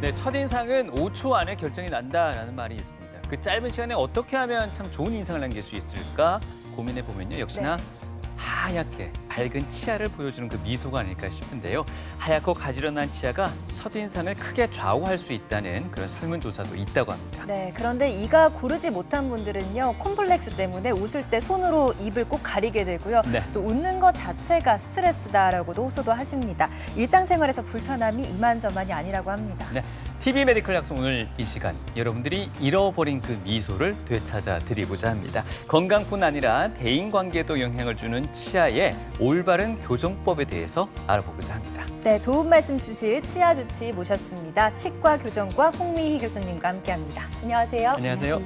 네, 첫인상은 5초 안에 결정이 난다라는 말이 있습니다. 그 짧은 시간에 어떻게 하면 참 좋은 인상을 남길 수 있을까 고민해 보면요. 역시나 하얗게 밝은 치아를 보여주는 그 미소가 아닐까 싶은데요. 하얗고 가지런한 치아가 첫인상을 크게 좌우할 수 있다는 그런 설문조사도 있다고 합니다. 네, 그런데 이가 고르지 못한 분들은요, 콤플렉스 때문에 웃을 때 손으로 입을 꼭 가리게 되고요. 네. 또 웃는 것 자체가 스트레스다라고도 호소도 하십니다. 일상생활에서 불편함이 이만저만이 아니라고 합니다. 네, TV 메디컬 약속 오늘 이 시간 여러분들이 잃어버린 그 미소를 되찾아 드리고자 합니다. 건강뿐 아니라 대인관계에도 영향을 주는 치아의 올바른 교정법에 대해서 알아보고자 합니다. 네, 도움 말씀 주실 치아 주치 모셨습니다. 치과 교정과 홍미희 교수님과 함께합니다. 안녕하세요. 안녕하세요.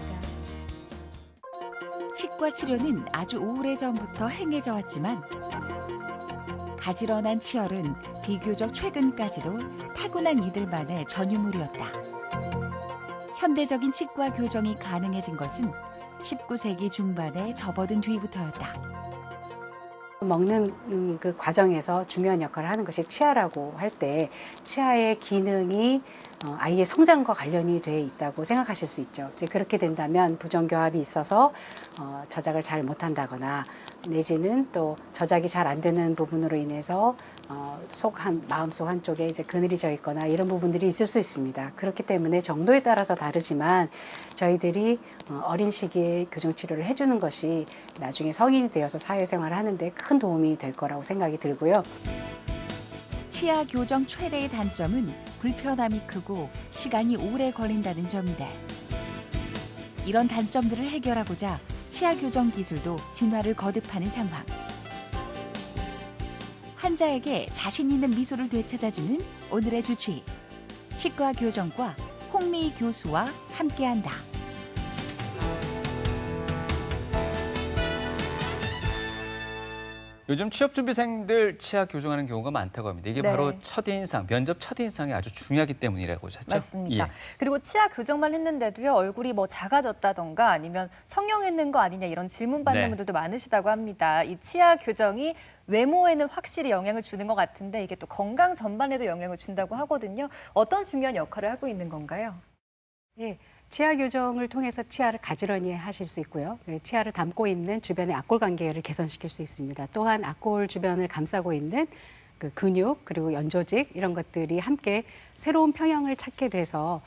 치과 치료는 아주 오래전부터 행해져 왔지만 가지런한 치열은 비교적 최근까지도 타고난 이들만의 전유물이었다. 현대적인 치과 교정이 가능해진 것은 19세기 중반에 접어든 뒤부터였다. 먹는 그 과정에서 중요한 역할을 하는 것이 치아라고 할 때 치아의 기능이 아이의 성장과 관련이 돼 있다고 생각하실 수 있죠. 이제 그렇게 된다면 부정교합이 있어서 저작을 잘 못한다거나 내지는 또 저작이 잘 안 되는 부분으로 인해서 마음속 한쪽에 이제 그늘이 져 있거나 이런 부분들이 있을 수 있습니다. 그렇기 때문에 정도에 따라서 다르지만 저희들이 어린 시기에 교정 치료를 해주는 것이 나중에 성인이 되어서 사회생활을 하는데 큰 도움이 될 거라고 생각이 들고요. 치아 교정 최대의 단점은 불편함이 크고 시간이 오래 걸린다는 점인데 이런 단점들을 해결하고자 치아 교정 기술도 진화를 거듭하는 상황. 환자에게 자신 있는 미소를 되찾아주는 오늘의 주치. 치과 교정과 홍미희 교수와 함께한다. 요즘 취업준비생들 치아 교정하는 경우가 많다고 합니다. 이게 네. 바로 첫인상, 면접 첫인상이 아주 중요하기 때문이라고 하셨죠? 맞습니다. 예. 그리고 치아 교정만 했는데도요, 얼굴이 뭐 작아졌다던가 아니면 성형했는 거 아니냐 이런 질문 받는 네. 분들도 많으시다고 합니다. 이 치아 교정이 외모에는 확실히 영향을 주는 것 같은데 이게 또 건강 전반에도 영향을 준다고 하거든요. 어떤 중요한 역할을 하고 있는 건가요? 예, 치아 교정을 통해서 치아를 가지런히 하실 수 있고요. 치아를 담고 있는 주변의 악골 관계를 개선시킬 수 있습니다. 또한 악골 주변을 감싸고 있는 그 근육 그리고 연조직 이런 것들이 함께 새로운 평형을 찾게 돼서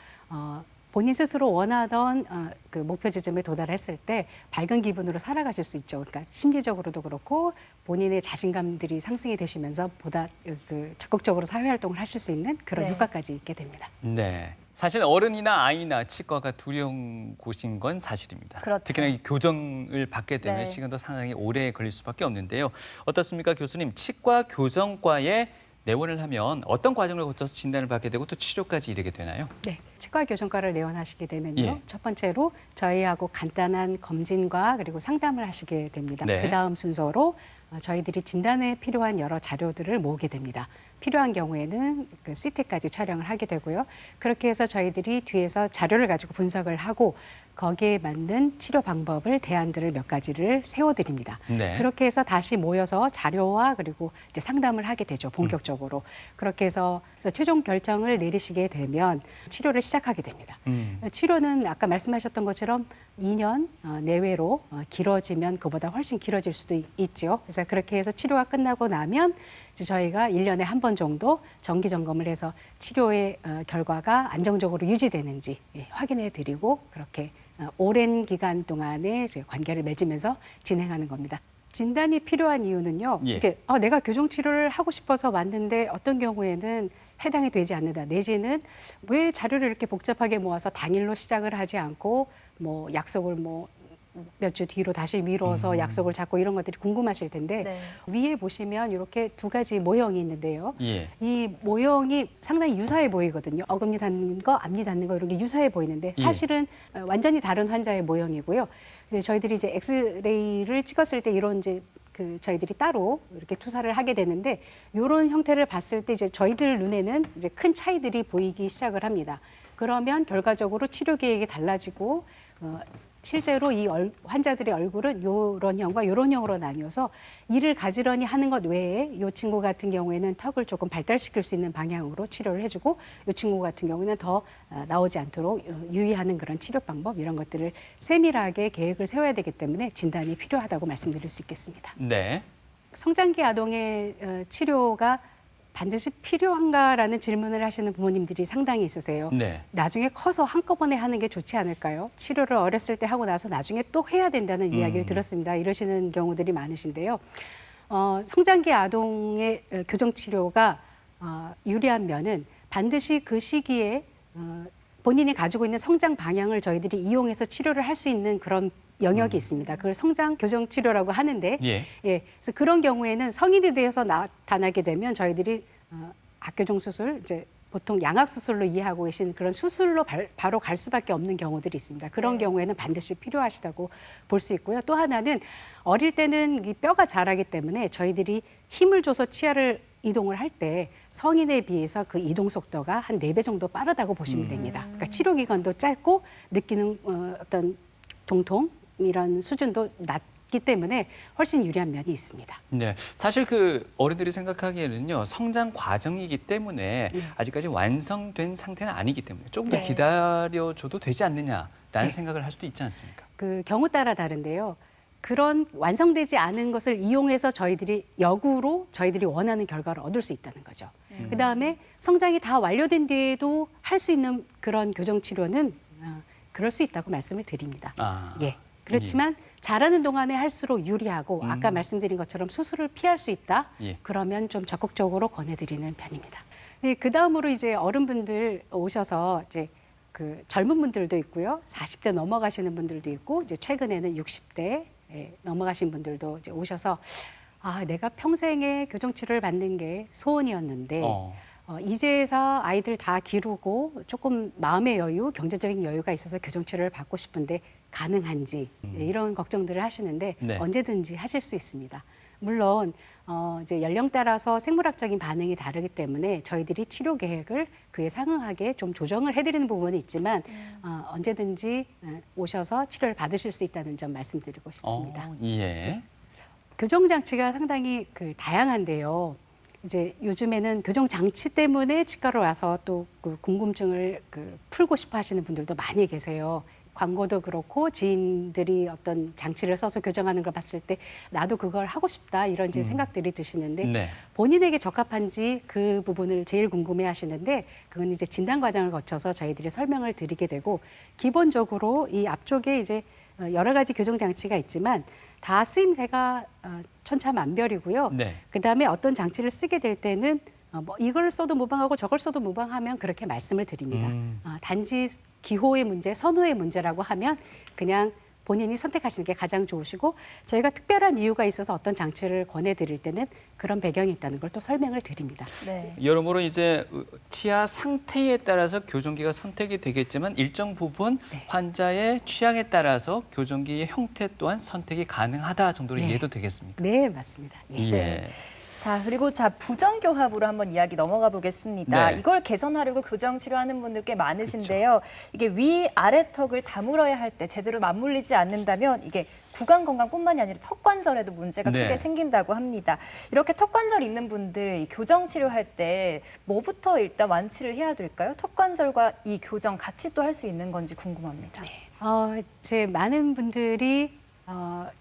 본인 스스로 원하던 그 목표 지점에 도달했을 때 밝은 기분으로 살아가실 수 있죠. 그러니까 심리적으로도 그렇고 본인의 자신감들이 상승이 되시면서 보다 그 적극적으로 사회 활동을 하실 수 있는 그런 네. 효과까지 있게 됩니다. 네. 사실 어른이나 아이나 치과가 두려운 곳인 건 사실입니다. 그렇죠. 특히나 이 교정을 받게 되면 네. 시간도 상당히 오래 걸릴 수밖에 없는데요. 어떻습니까, 교수님? 치과 교정과에 내원을 하면 어떤 과정을 거쳐서 진단을 받게 되고 또 치료까지 이르게 되나요? 네, 치과 교정과를 내원하시게 되면요. 예. 첫 번째로 저희하고 간단한 검진과 그리고 상담을 하시게 됩니다. 네. 그 다음 순서로 저희들이 진단에 필요한 여러 자료들을 모으게 됩니다. 필요한 경우에는 그 CT까지 촬영을 하게 되고요. 그렇게 해서 저희들이 뒤에서 자료를 가지고 분석을 하고 거기에 맞는 치료 방법을 대안들을 몇 가지를 세워드립니다. 네. 그렇게 해서 다시 모여서 자료와 그리고 이제 상담을 하게 되죠. 본격적으로. 그렇게 해서 최종 결정을 내리시게 되면 치료를 시작하게 됩니다. 치료는 아까 말씀하셨던 것처럼 2년 내외로 길어지면 그보다 훨씬 길어질 수도 있죠. 그래서 그렇게 해서 치료가 끝나고 나면 이제 저희가 1년에 한 번 정도 정기 점검을 해서 치료의 결과가 안정적으로 유지되는지 확인해 드리고 그렇게 오랜 기간 동안에 이제 관계를 맺으면서 진행하는 겁니다. 진단이 필요한 이유는요. 예. 이제 내가 교정 치료를 하고 싶어서 왔는데 어떤 경우에는 해당이 되지 않는다. 내지는 왜 자료를 이렇게 복잡하게 모아서 당일로 시작을 하지 않고 뭐 약속을 몇 주 뒤로 다시 미뤄서 약속을 잡고 이런 것들이 궁금하실 텐데 네. 위에 보시면 이렇게 두 가지 모형이 있는데요. 예. 이 모형이 상당히 유사해 보이거든요. 어금니 닿는 거, 앞니 닿는 거 이런 게 유사해 보이는데 사실은 완전히 다른 환자의 모형이고요. 이제 저희들이 이제 엑스레이를 찍었을 때 이런 이제 그 저희들이 따로 이렇게 투사를 하게 되는데 이런 형태를 봤을 때 이제 저희들 눈에는 이제 큰 차이들이 보이기 시작을 합니다. 그러면 결과적으로 치료 계획이 달라지고 실제로 이 환자들의 얼굴은 요런 형과 요런 형으로 나뉘어서 이를 가지런히 하는 것 외에 이 친구 같은 경우에는 턱을 조금 발달시킬 수 있는 방향으로 치료를 해주고 이 친구 같은 경우는 더 나오지 않도록 유의하는 그런 치료 방법 이런 것들을 세밀하게 계획을 세워야 되기 때문에 진단이 필요하다고 말씀드릴 수 있겠습니다. 네. 성장기 아동의 치료가 반드시 필요한가라는 질문을 하시는 부모님들이 상당히 있으세요. 네. 나중에 커서 한꺼번에 하는 게 좋지 않을까요? 치료를 어렸을 때 하고 나서 나중에 또 해야 된다는 이야기를 들었습니다. 이러시는 경우들이 많으신데요. 성장기 아동의 교정 치료가 유리한 면은 반드시 그 시기에 본인이 가지고 있는 성장 방향을 저희들이 이용해서 치료를 할 수 있는 그런 영역이 있습니다. 그걸 성장 교정 치료라고 하는데, 예. 그래서 그런 경우에는 성인이 되어서 나타나게 되면 저희들이 박교정 수술, 이제 보통 양악 수술로 이해하고 계신 그런 수술로 바로 갈 수밖에 없는 경우들이 있습니다. 그런 경우에는 반드시 필요하시다고 볼 수 있고요. 또 하나는 어릴 때는 이 뼈가 자라기 때문에 저희들이 힘을 줘서 치아를 이동을 할 때 성인에 비해서 그 이동 속도가 한 4배 정도 빠르다고 보시면 됩니다. 그러니까 치료 기간도 짧고 느끼는 어떤 동통 이런 수준도 낮기 때문에 훨씬 유리한 면이 있습니다. 네, 사실 그 어른들이 생각하기에는요 성장 과정이기 때문에 아직까지 완성된 상태는 아니기 때문에 조금 더 네. 기다려줘도 되지 않느냐라는 네. 생각을 할 수도 있지 않습니까? 그 경우 따라 다른데요. 그런 완성되지 않은 것을 이용해서 저희들이 역으로 저희들이 원하는 결과를 얻을 수 있다는 거죠. 그다음에 성장이 다 완료된 뒤에도 할 수 있는 그런 교정 치료는 그럴 수 있다고 말씀을 드립니다. 아, 예. 그렇지만 자라는 동안에 할수록 유리하고 아까 말씀드린 것처럼 수술을 피할 수 있다. 예. 그러면 좀 적극적으로 권해드리는 편입니다. 예, 그 다음으로 이제 어른분들 오셔서 이제 그 젊은 분들도 있고요, 40대 넘어가시는 분들도 있고, 이제 최근에는 60대 넘어가신 분들도 이제 오셔서 내가 평생에 교정 치료를 받는 게 소원이었는데. 이제서 아이들 다 기르고 조금 마음의 여유, 경제적인 여유가 있어서 교정 치료를 받고 싶은데 가능한지 이런 걱정들을 하시는데 네. 언제든지 하실 수 있습니다. 물론 이제 연령 따라서 생물학적인 반응이 다르기 때문에 저희들이 치료 계획을 그에 상응하게 좀 조정을 해드리는 부분이 있지만 언제든지 오셔서 치료를 받으실 수 있다는 점 말씀드리고 싶습니다. 예. 교정 장치가 상당히 다양한데요. 이제 요즘에는 교정 장치 때문에 치과로 와서 또 그 궁금증을 풀고 싶어 하시는 분들도 많이 계세요. 광고도 그렇고 지인들이 어떤 장치를 써서 교정하는 걸 봤을 때 나도 그걸 하고 싶다 이런 이제 생각들이 드시는데 네. 본인에게 적합한지 그 부분을 제일 궁금해 하시는데 그건 이제 진단 과정을 거쳐서 저희들이 설명을 드리게 되고 기본적으로 이 앞쪽에 이제 여러 가지 교정 장치가 있지만 다 쓰임새가 천차만별이고요. 네. 그다음에 어떤 장치를 쓰게 될 때는 뭐 이걸 써도 무방하고 저걸 써도 무방하면 그렇게 말씀을 드립니다. 단지 기호의 문제, 선호의 문제라고 하면 그냥 본인이 선택하시는 게 가장 좋으시고 저희가 특별한 이유가 있어서 어떤 장치를 권해드릴 때는 그런 배경이 있다는 걸 또 설명을 드립니다. 네. 여러모로 이제 치아 상태에 따라서 교정기가 선택이 되겠지만 일정 부분 환자의 취향에 따라서 교정기의 형태 또한 선택이 가능하다 정도로 네. 이해도 되겠습니까? 네, 맞습니다. 예. 예. 자, 그리고 부정교합으로 한번 이야기 넘어가 보겠습니다. 네. 이걸 개선하려고 교정 치료하는 분들 꽤 많으신데요. 이게 위 아래 턱을 다물어야 할 때 제대로 맞물리지 않는다면 이게 구강 건강뿐만이 아니라 턱 관절에도 문제가 네. 크게 생긴다고 합니다. 이렇게 턱 관절 있는 분들 이 교정 치료할 때 뭐부터 일단 완치를 해야 될까요? 턱 관절과 이 교정 같이 또 할 수 있는 건지 궁금합니다. 이제 많은 분들이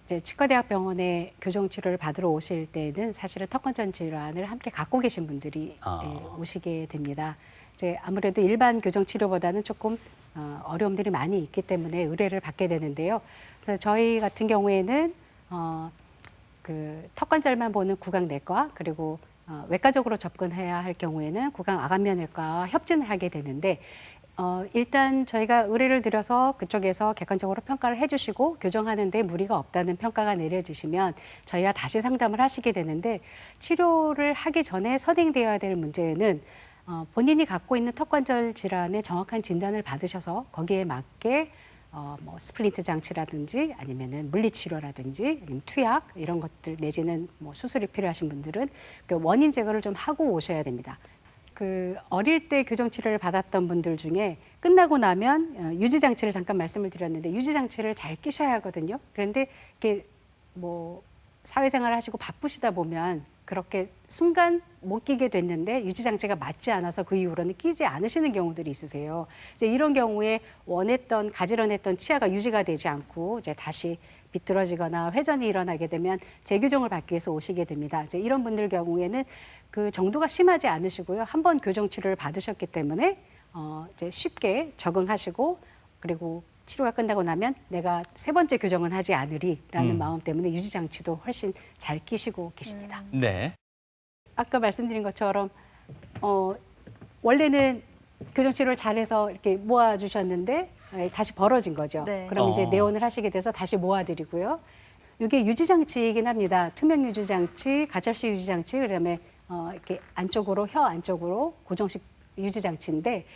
이제 치과대학병원에 교정 치료를 받으러 오실 때는 사실은 턱관절 질환을 함께 갖고 계신 분들이 오시게 됩니다. 이제 아무래도 일반 교정 치료보다는 조금 어려움들이 많이 있기 때문에 의뢰를 받게 되는데요. 그래서 저희 같은 경우에는 그 턱관절만 보는 구강내과 그리고 외과적으로 접근해야 할 경우에는 구강아간면외과와 협진을 하게 되는데 일단 저희가 의뢰를 드려서 그쪽에서 객관적으로 평가를 해주시고 교정하는 데 무리가 없다는 평가가 내려지시면 저희와 다시 상담을 하시게 되는데 치료를 하기 전에 선행되어야 될 문제는 본인이 갖고 있는 턱관절 질환의 정확한 진단을 받으셔서 거기에 맞게 뭐 스플린트 장치라든지 아니면은 물리치료라든지 아니면 투약 이런 것들 내지는 뭐 수술이 필요하신 분들은 그 원인 제거를 좀 하고 오셔야 됩니다. 그 어릴 때 교정 치료를 받았던 분들 중에 끝나고 나면 유지 장치를 잠깐 말씀을 드렸는데 유지 장치를 잘 끼셔야 하거든요. 그런데 이게 뭐 사회생활을 하시고 바쁘시다 보면 그렇게 순간 못 끼게 됐는데 유지 장치가 맞지 않아서 그 이후로는 끼지 않으시는 경우들이 있으세요. 이제 이런 경우에 가지런했던 치아가 유지가 되지 않고 이제 다시 비뚤어지거나 회전이 일어나게 되면 재교정을 받기 위해서 오시게 됩니다. 이제 이런 분들 경우에는 그 정도가 심하지 않으시고요. 한 번 교정 치료를 받으셨기 때문에 이제 쉽게 적응하시고 그리고 치료가 끝나고 나면 내가 세 번째 교정은 하지 않으리라는 마음 때문에 유지 장치도 훨씬 잘 끼시고 계십니다. 네. 아까 말씀드린 것처럼 원래는 교정 치료를 잘해서 이렇게 모아주셨는데 다시 벌어진 거죠. 네. 그럼 이제 내원을 하시게 돼서 다시 모아드리고요. 이게 유지 장치이긴 합니다. 투명 유지 장치, 가철식 유지 장치, 그다음에 이렇게 안쪽으로 혀 안쪽으로 고정식 유지 장치인데.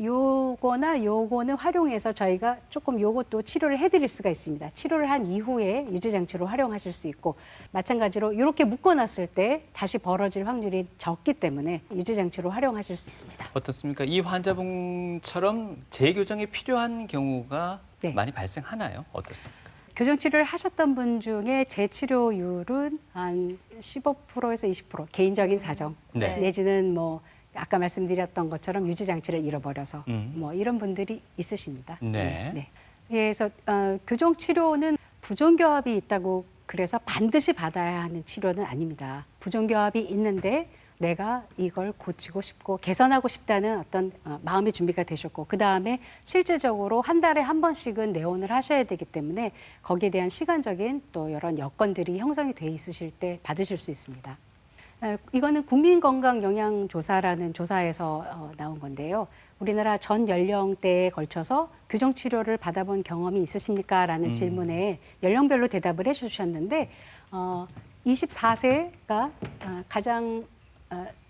요거는 활용해서 저희가 조금 요것도 치료를 해드릴 수가 있습니다. 치료를 한 이후에 유지장치로 활용하실 수 있고 마찬가지로 이렇게 묶어놨을 때 다시 벌어질 확률이 적기 때문에 유지장치로 활용하실 수 있습니다. 어떻습니까? 이 환자분처럼 재교정이 필요한 경우가 네. 많이 발생하나요? 어떻습니까? 교정치료를 하셨던 분 중에 재치료율은 한 15%에서 20% 개인적인 사정 네. 내지는 뭐 아까 말씀드렸던 것처럼 유지 장치를 잃어버려서 뭐 이런 분들이 있으십니다. 네. 네. 그래서 교정 치료는 부종교합이 있다고 그래서 반드시 받아야 하는 치료는 아닙니다. 부종교합이 있는데 내가 이걸 고치고 싶고 개선하고 싶다는 어떤 마음의 준비가 되셨고 그다음에 실질적으로 한 달에 한 번씩은 내원을 하셔야 되기 때문에 거기에 대한 시간적인 또 이런 여건들이 형성이 돼 있으실 때 받으실 수 있습니다. 이거는 국민건강영양조사라는 조사에서 나온 건데요. 우리나라 전 연령대에 걸쳐서 교정치료를 받아본 경험이 있으십니까? 라는 질문에 연령별로 대답을 해주셨는데 24세가 가장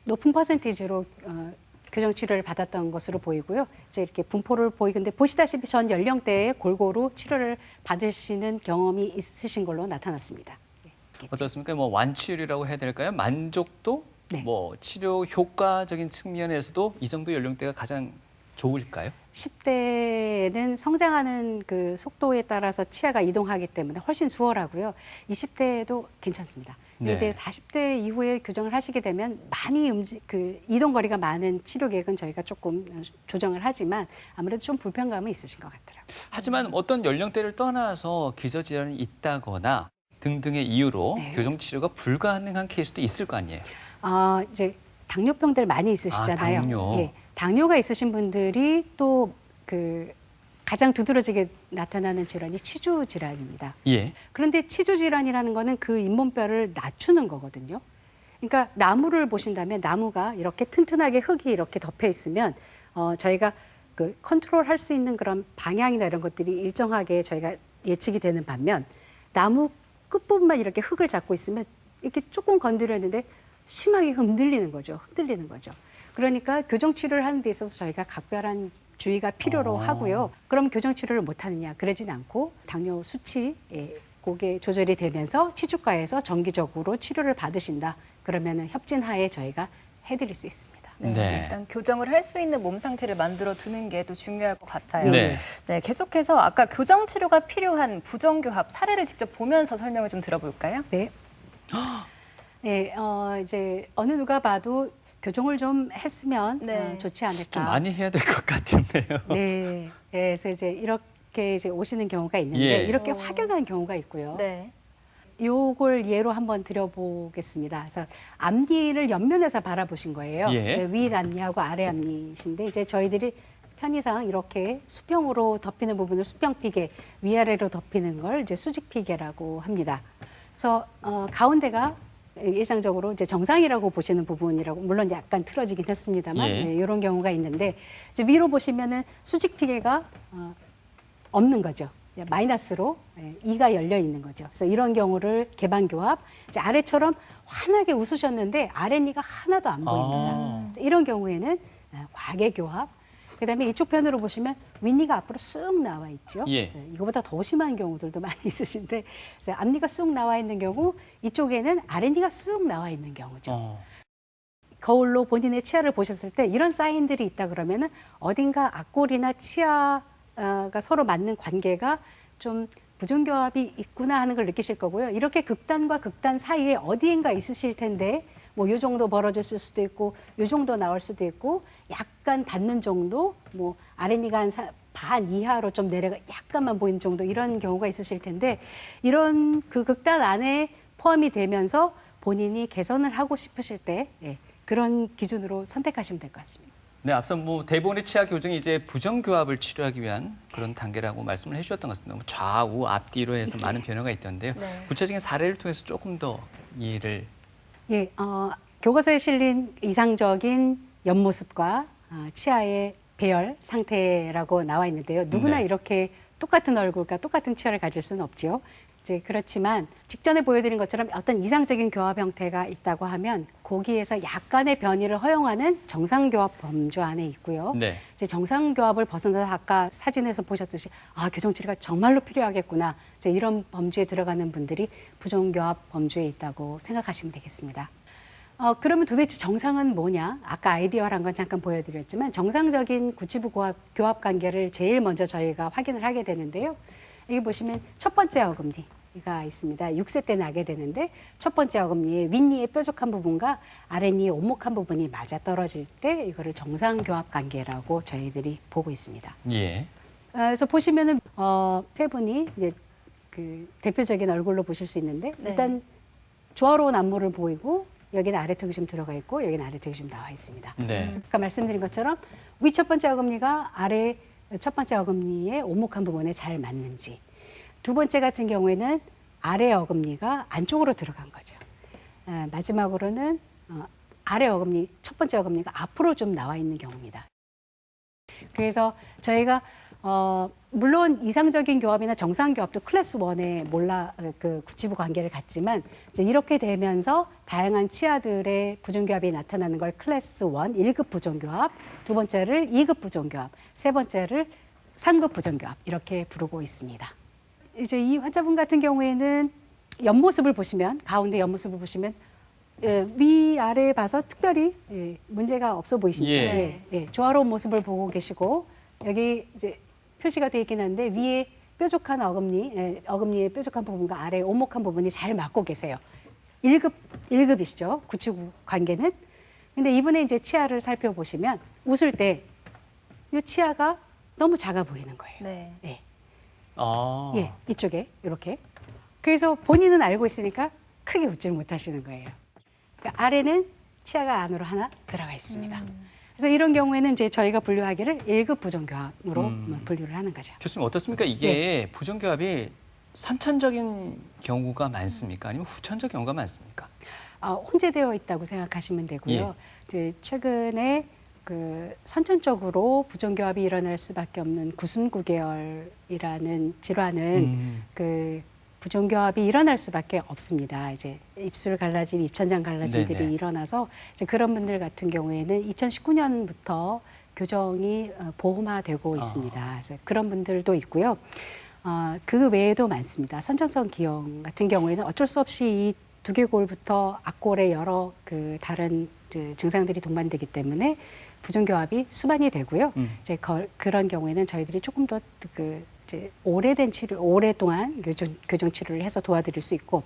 높은 퍼센티지로 교정치료를 받았던 것으로 보이고요. 이제 이렇게 분포를 보이는데 보시다시피 전 연령대에 골고루 치료를 받으시는 경험이 있으신 걸로 나타났습니다. 어떻습니까? 뭐 완치율이라고 해야 될까요? 만족도, 네. 뭐 치료 효과적인 측면에서도 이 정도 연령대가 가장 좋을까요? 10대는 성장하는 그 속도에 따라서 치아가 이동하기 때문에 훨씬 수월하고요. 20대도 괜찮습니다. 네. 이제 40대 이후에 교정을 하시게 되면 많이 이동 거리가 많은 치료 계획은 저희가 조금 조정을 하지만 아무래도 좀 불편감은 있으신 것 같더라고요. 하지만 어떤 연령대를 떠나서 기저질환이 있다거나 등등의 이유로 네. 교정 치료가 불가능한 케이스도 있을 거 아니에요. 이제 당뇨병들 많이 있으시잖아요. 당뇨. 예, 당뇨가 있으신 분들이 또 가장 두드러지게 나타나는 질환이 치주 질환입니다. 예. 그런데 치주 질환이라는 거는 그 잇몸뼈를 낮추는 거거든요. 그러니까 나무를 보신다면 나무가 이렇게 튼튼하게 흙이 이렇게 덮여 있으면 저희가 그 컨트롤할 수 있는 그런 방향이나 이런 것들이 일정하게 저희가 예측이 되는 반면 나무 끝부분만 이렇게 흙을 잡고 있으면 이렇게 조금 건드렸는데 심하게 흔들리는 거죠. 그러니까 교정 치료를 하는 데 있어서 저희가 각별한 주의가 필요로 하고요. 그럼 교정 치료를 못 하느냐? 그러진 않고 당뇨 수치 그게 조절이 되면서 치주과에서 정기적으로 치료를 받으신다. 그러면은 협진하에 저희가 해드릴 수 있습니다. 네. 일단 교정을 할 수 있는 몸 상태를 만들어 두는 게 또 중요할 것 같아요. 네. 네, 계속해서 아까 교정 치료가 필요한 부정교합 사례를 직접 보면서 설명을 좀 들어볼까요? 네. 네, 이제 어느 누가 봐도 교정을 좀 했으면 네. 좋지 않을까. 좀 많이 해야 될 것 같은데요. 네. 그래서 이제 이렇게 이제 오시는 경우가 있는데 예. 이렇게 확연한 경우가 있고요. 네. 요걸 예로 한번 드려보겠습니다. 그래서 앞니를 옆면에서 바라보신 거예요. 예. 위 앞니하고 아래 앞니신데 이제 저희들이 편의상 이렇게 수평으로 덮이는 부분을 수평피개, 위아래로 덮이는 걸 이제 수직피개라고 합니다. 그래서 가운데가 일상적으로 이제 정상이라고 보시는 부분이라고 물론 약간 틀어지긴 했습니다만 예. 이런 경우가 있는데 이제 위로 보시면은 수직피개가 없는 거죠. 마이너스로 이가 열려 있는 거죠. 그래서 이런 경우를 개방교합, 이제 아래처럼 환하게 웃으셨는데 아랫니가 하나도 안 보입니다. 이런 경우에는 과개교합. 그다음에 이쪽 편으로 보시면 윗니가 앞으로 쑥 나와 있죠. 예. 그래서 이거보다 더 심한 경우들도 많이 있으신데 그래서 앞니가 쑥 나와 있는 경우, 이쪽에는 아랫니가 쑥 나와 있는 경우죠. 거울로 본인의 치아를 보셨을 때 이런 사인들이 있다 그러면은 어딘가 앞골이나 치아가 서로 맞는 관계가 좀 부정교합이 있구나 하는 걸 느끼실 거고요. 이렇게 극단과 극단 사이에 어디인가 있으실 텐데 뭐 요 정도 벌어졌을 수도 있고 요 정도 나올 수도 있고 약간 닿는 정도 뭐 아랫니가 한 반 이하로 좀 내려가 약간만 보이는 정도 이런 경우가 있으실 텐데 이런 그 극단 안에 포함이 되면서 본인이 개선을 하고 싶으실 때 그런 기준으로 선택하시면 될 것 같습니다. 네, 앞서 뭐 대부분의 치아 교정이 이제 부정교합을 치료하기 위한 그런 단계라고 말씀을 해주셨던 것 같습니다. 좌우 앞뒤로 해서 많은 변화가 있던데요. 네. 구체적인 사례를 통해서 조금 더 이해를. 예, 교과서에 실린 이상적인 옆모습과 치아의 배열 상태라고 나와 있는데요. 누구나 네. 이렇게 똑같은 얼굴과 똑같은 치아를 가질 수는 없죠. 이제 그렇지만 직전에 보여드린 것처럼 어떤 이상적인 교합 형태가 있다고 하면 거기에서 약간의 변이를 허용하는 정상교합 범주 안에 있고요. 네. 이제 정상교합을 벗어나서 아까 사진에서 보셨듯이 교정 치료가 정말로 필요하겠구나. 이제 이런 범주에 들어가는 분들이 부정교합 범주에 있다고 생각하시면 되겠습니다. 그러면 도대체 정상은 뭐냐? 아까 아이디어란 건 잠깐 보여드렸지만 정상적인 구치부 교합 관계를 제일 먼저 저희가 확인을 하게 되는데요. 여기 보시면 첫 번째 어금니가 있습니다. 6세 때 나게 되는데 첫 번째 어금니의 윗니의 뾰족한 부분과 아랫니의 오목한 부분이 맞아떨어질 때 이거를 정상교합 관계라고 저희들이 보고 있습니다. 예. 그래서 보시면은 세 분이 이제 그 대표적인 얼굴로 보실 수 있는데 네. 일단 조화로운 안무를 보이고 여기는 아래턱이 좀 들어가 있고 여기는 아래턱이 좀 나와 있습니다. 네. 아까 말씀드린 것처럼 위 첫 번째 어금니가 아래 첫 번째 어금니의 오목한 부분에 잘 맞는지 두 번째 같은 경우에는 아래 어금니가 안쪽으로 들어간 거죠. 마지막으로는 아래 어금니 첫 번째 어금니가 앞으로 좀 나와 있는 경우입니다. 그래서 저희가 물론 이상적인 교합이나 정상 교합도 클래스 1에 그 구치부 관계를 갖지만 이제 이렇게 되면서 다양한 치아들의 부정교합이 나타나는 걸 클래스 1, 1급 부정교합, 두 번째를 2급 부정교합, 세 번째를 3급 부정교합 이렇게 부르고 있습니다. 이제 이 환자분 같은 경우에는 옆모습을 보시면 가운데 옆모습을 보시면 위아래 봐서 특별히 문제가 없어 보이십니다. 예. 조화로운 모습을 보고 계시고 여기 이제 표시가 되어 있긴 한데 위에 뾰족한 어금니의 뾰족한 부분과 아래 오목한 부분이 잘 맞고 계세요. 1급이시죠. 구치구 관계는. 근데 이분의 이제 치아를 살펴보시면 웃을 때 이 치아가 너무 작아 보이는 거예요. 네. 예, 이쪽에 이렇게. 그래서 본인은 알고 있으니까 크게 웃지를 못하시는 거예요. 그러니까 아래는 치아가 안으로 하나 들어가 있습니다. 그래서 이런 경우에는 이제 저희가 분류하기를 1급 부정교합으로 분류를 하는 거죠. 교수님 어떻습니까? 이게 부정교합이 선천적인 경우가 많습니까? 아니면 후천적 경우가 많습니까? 혼재되어 있다고 생각하시면 되고요. 이제 최근에 그 선천적으로 부정교합이 일어날 수밖에 없는 구순구계열이라는 질환은 그 부정교합이 일어날 수밖에 없습니다. 이제 입술 갈라짐, 입천장 갈라짐들이 네네. 일어나서 이제 그런 분들 같은 경우에는 2019년부터 교정이 보험화되고 있습니다. 그래서 그런 분들도 있고요. 그 외에도 많습니다. 선천성 기형 같은 경우에는 어쩔 수 없이 이 두개골부터 앞골에 여러 그 다른 그 증상들이 동반되기 때문에 부정교합이 수반이 되고요. 이제 그런 경우에는 저희들이 조금 더 그 이제 오래된 치료, 오랫동안 교정 치료를 해서 도와드릴 수 있고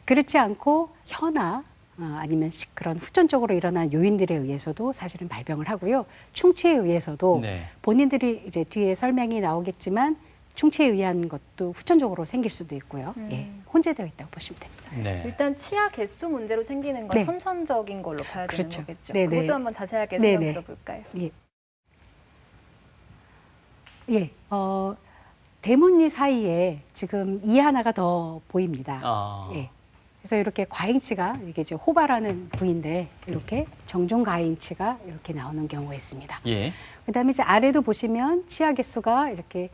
그렇지 않고 혀나 아니면 그런 후천적으로 일어난 요인들에 의해서도 사실은 발병을 하고요. 충치에 의해서도 네. 본인들이 이제 뒤에 설명이 나오겠지만 충치에 의한 것도 후천적으로 생길 수도 있고요. 혼재되어 있다고 보시면 됩니다. 네. 일단 치아 개수 문제로 생기는 건 네. 선천적인 걸로 봐야 그렇죠. 되는 거겠죠. 네네. 그것도 한번 자세하게 네네. 설명 들어볼까요? 대문니 사이에 지금 이 하나가 더 보입니다. 예. 그래서 이렇게 과잉치가 이게 이제 호바라는 부위인데 이렇게 정중 과잉치가 이렇게 나오는 경우가 있습니다. 예. 그다음에 이제 아래도 보시면 치아 개수가 이렇게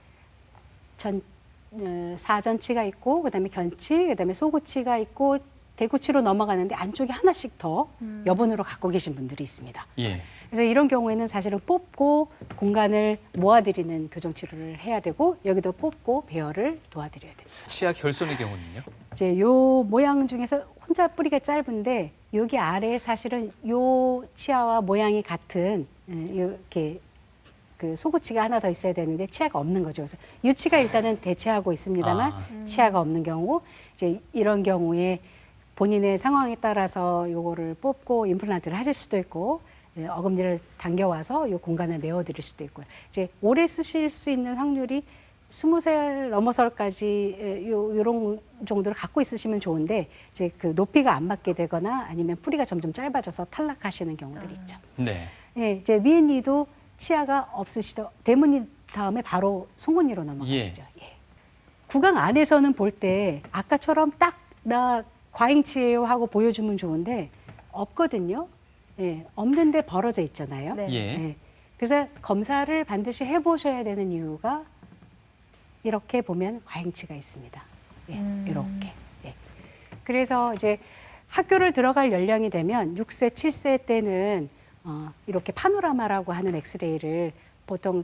사전치가 있고 그다음에 견치, 그다음에 소구치가 있고 대구치로 넘어가는데 안쪽에 하나씩 더 여분으로 갖고 계신 분들이 있습니다. 예. 그래서 이런 경우에는 사실은 뽑고 공간을 모아드리는 교정 치료를 해야 되고 여기도 뽑고 배열을 도와드려야 됩니다. 치아 결손의 경우는요? 이제 요 모양 중에서 혼자 뿌리가 짧은데 여기 아래에 사실은 요 치아와 모양이 같은 이렇게 그 속우치가 하나 더 있어야 되는데 치아가 없는 거죠. 그래서 이 치가 일단은 대체하고 있습니다만 치아가 없는 경우 이제 이런 경우에 본인의 상황에 따라서 요거를 뽑고 임플란트를 하실 수도 있고 어금니를 당겨와서 요 공간을 메워드릴 수도 있고요. 이제 오래 쓰실 수 있는 확률이 20살 넘어서까지 요런 정도를 갖고 있으시면 좋은데 이제 그 높이가 안 맞게 되거나 아니면 뿌리가 점점 짧아져서 탈락하시는 경우들이 있죠. 네. 예, 이제 미은이도 치아가 없으시더 대문이 다음에 바로 송곳니로 넘어가시죠. 예. 구강 안에서는 볼 때 아까처럼 딱 나 과잉치예요 하고 보여주면 좋은데 없거든요. 예, 없는데 벌어져 있잖아요. 네. 예. 예. 그래서 검사를 반드시 해보셔야 되는 이유가 이렇게 보면 과잉치가 있습니다. 예, 이렇게. 예. 그래서 이제 학교를 들어갈 연령이 되면 6세, 7세 때는 이렇게 파노라마라고 하는 엑스레이를 보통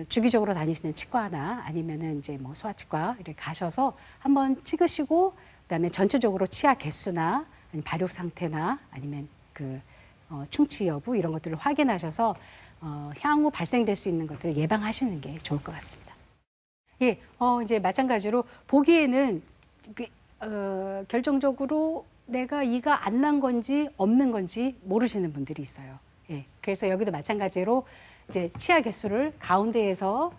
주기적으로 다니시는 치과나 아니면은 이제 뭐 소아치과 이렇게 가셔서 한번 찍으시고 그다음에 전체적으로 치아 개수나 아니면 발육 상태나 아니면 그 충치 여부 이런 것들을 확인하셔서 향후 발생될 수 있는 것들을 예방하시는 게 좋을 것 같습니다. 예, 이제 마찬가지로 보기에는 결정적으로 내가 이가 안 난 건지 없는 건지 모르시는 분들이 있어요. 예, 그래서 여기도 마찬가지로 이제 치아 개수를 가운데에서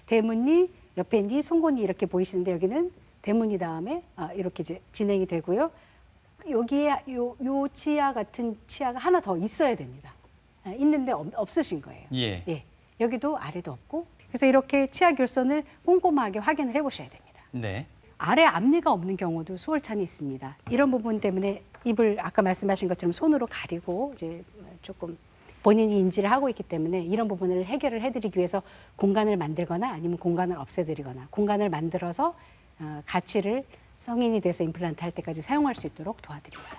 대문니, 옆에 니, 송곳니 이렇게 보이시는데 여기는 대문니 다음에 이렇게 이제 진행이 되고요. 여기에 요 치아 같은 치아가 하나 더 있어야 됩니다. 있는데 없으신 거예요. 예. 예, 여기도 아래도 없고 그래서 이렇게 치아 결손을 꼼꼼하게 확인을 해보셔야 됩니다. 네. 아래 앞니가 없는 경우도 수월찬이 있습니다. 이런 부분 때문에 입을 아까 말씀하신 것처럼 손으로 가리고 이제 조금 본인이 인지를 하고 있기 때문에 이런 부분을 해결을 해드리기 위해서 공간을 만들거나 아니면 공간을 없애드리거나 공간을 만들어서 가치를 성인이 돼서 임플란트 할 때까지 사용할 수 있도록 도와드립니다.